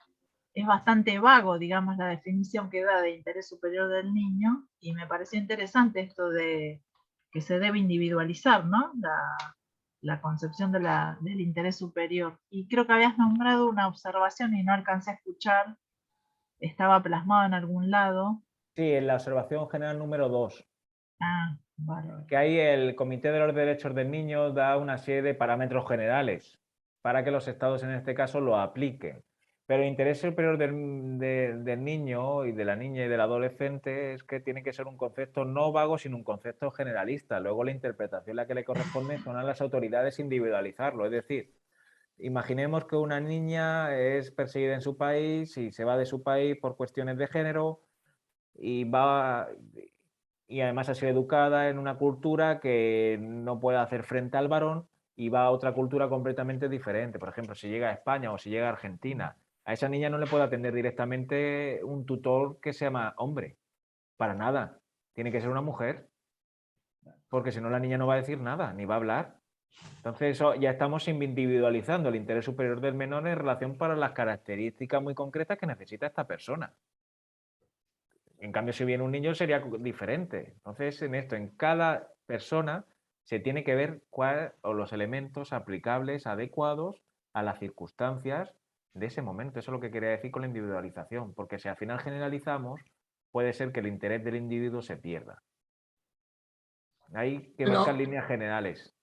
es bastante vago, digamos, la definición que da de interés superior del niño, y me pareció interesante esto de que se debe individualizar, ¿no? La concepción del interés superior. Y creo que habías nombrado una observación y no alcancé a escuchar, estaba plasmado en algún lado. Sí, en la observación general número 2. Ah, vale. Que ahí el Comité de los Derechos del Niño da una serie de parámetros generales para que los estados en este caso lo apliquen. Pero el interés superior del niño y de la niña y del adolescente es que tiene que ser un concepto no vago, sino un concepto generalista. Luego la interpretación la que le corresponde son a las autoridades individualizarlo. Es decir, imaginemos que una niña es perseguida en su país y se va de su país por cuestiones de género y además ha sido educada en una cultura que no puede hacer frente al varón y va a otra cultura completamente diferente. Por ejemplo, si llega a España o si llega a Argentina, a esa niña no le puede atender directamente un tutor que se llama hombre, para nada. Tiene que ser una mujer, porque si no la niña no va a decir nada, ni va a hablar. Entonces eso ya estamos individualizando el interés superior del menor en relación para las características muy concretas que necesita esta persona. En cambio, si viene un niño sería diferente. Entonces, en cada persona se tiene que ver los elementos aplicables, adecuados a las circunstancias de ese momento. Eso es lo que quería decir con la individualización, porque si al final generalizamos, puede ser que el interés del individuo se pierda. Hay que marcar líneas generales.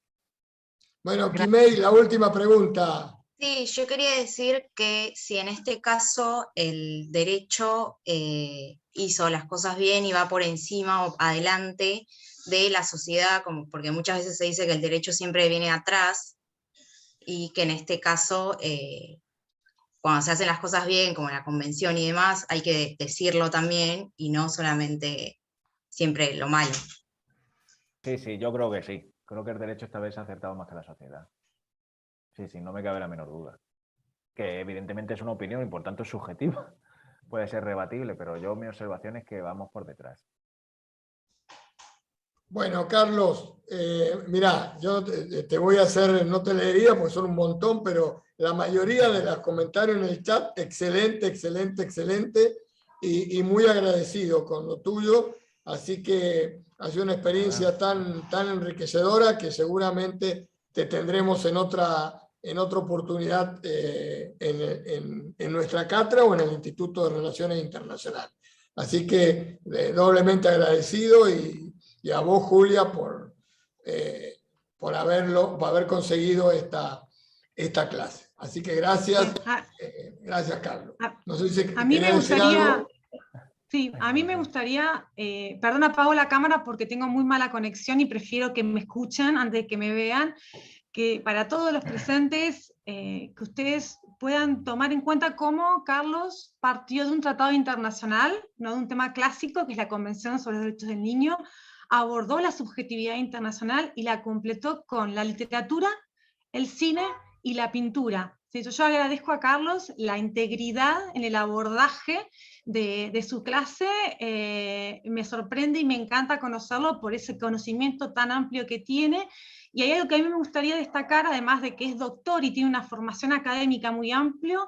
Bueno, Quimei, la última pregunta. Sí, yo quería decir que si en este caso el derecho hizo las cosas bien y va por encima o adelante de la sociedad, porque muchas veces se dice que el derecho siempre viene atrás, y que en este caso, cuando se hacen las cosas bien, como la convención y demás, hay que decirlo también y no solamente siempre lo malo. Sí, yo creo que sí. Creo que el derecho esta vez ha acertado más que la sociedad. Sí, no me cabe la menor duda. Que evidentemente es una opinión y por tanto es subjetiva. Puede ser rebatible, pero mi observación es que vamos por detrás. Bueno, Carlos, mira, yo te voy a hacer, no te leería porque son un montón, pero la mayoría de los comentarios en el chat, excelente, excelente, excelente, y muy agradecido con lo tuyo. Así que ha sido una experiencia tan enriquecedora que seguramente te tendremos en otra oportunidad en nuestra cátedra o en el Instituto de Relaciones Internacionales. Así que doblemente agradecido y a vos, Julia, por haber conseguido esta clase. Así que gracias. Gracias, Carlos. No sé si a mí me decir gustaría... algo. Sí, a mí me gustaría, perdón, apago la cámara porque tengo muy mala conexión y prefiero que me escuchen antes de que me vean, que para todos los presentes, que ustedes puedan tomar en cuenta cómo Carlos partió de un tratado internacional, no de un tema clásico, que es la Convención sobre los Derechos del Niño, abordó la subjetividad internacional y la completó con la literatura, el cine y la pintura. Yo agradezco a Carlos la integridad en el abordaje de su clase, me sorprende y me encanta conocerlo por ese conocimiento tan amplio que tiene, y hay algo que a mí me gustaría destacar, además de que es doctor y tiene una formación académica muy amplia,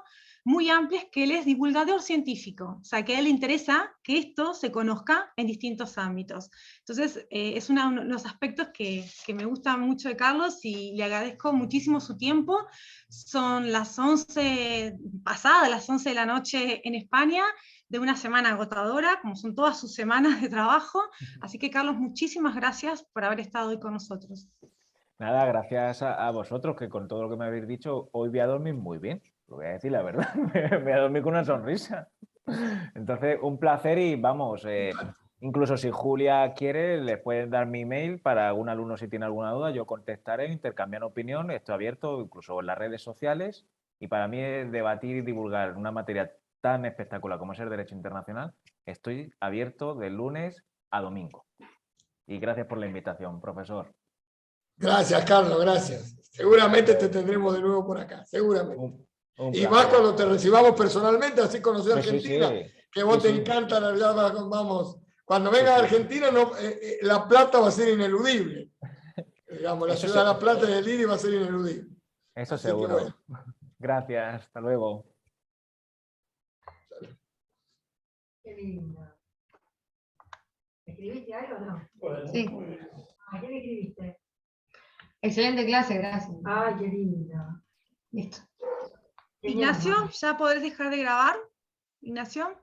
es que él es divulgador científico, o sea, que a él le interesa que esto se conozca en distintos ámbitos. Entonces, es uno de los aspectos que me gusta mucho de Carlos y le agradezco muchísimo su tiempo. Son las 11, pasadas las 11 de la noche en España, de una semana agotadora, como son todas sus semanas de trabajo. Así que, Carlos, muchísimas gracias por haber estado hoy con nosotros. Nada, gracias a vosotros, que con todo lo que me habéis dicho, hoy voy a dormir muy bien. Lo voy a decir la verdad, voy a dormir con una sonrisa. Entonces, un placer y vamos, incluso si Julia quiere, les pueden dar mi email para algún alumno si tiene alguna duda, yo contestaré, intercambiar opinión, estoy abierto incluso en las redes sociales, y para mí es debatir y divulgar una materia tan espectacular como es el derecho internacional. Estoy abierto de lunes a domingo. Y gracias por la invitación, profesor. Gracias, Carlos, gracias. Seguramente te tendremos de nuevo por acá, seguramente. Y más cuando te recibamos personalmente, así conocer Argentina, que vos te encanta, la verdad, vamos. Cuando vengas a Argentina, La Plata va a ser ineludible. Digamos, la ciudad de La Plata y el IRI va a ser ineludible. Eso así seguro. Bueno. Gracias, hasta luego. Qué lindo. ¿Escribiste algo o no? Sí. ¿A qué le escribiste? Excelente clase, gracias. Ay, qué lindo. Listo. Ignacio, ¿ya podés dejar de grabar? Ignacio.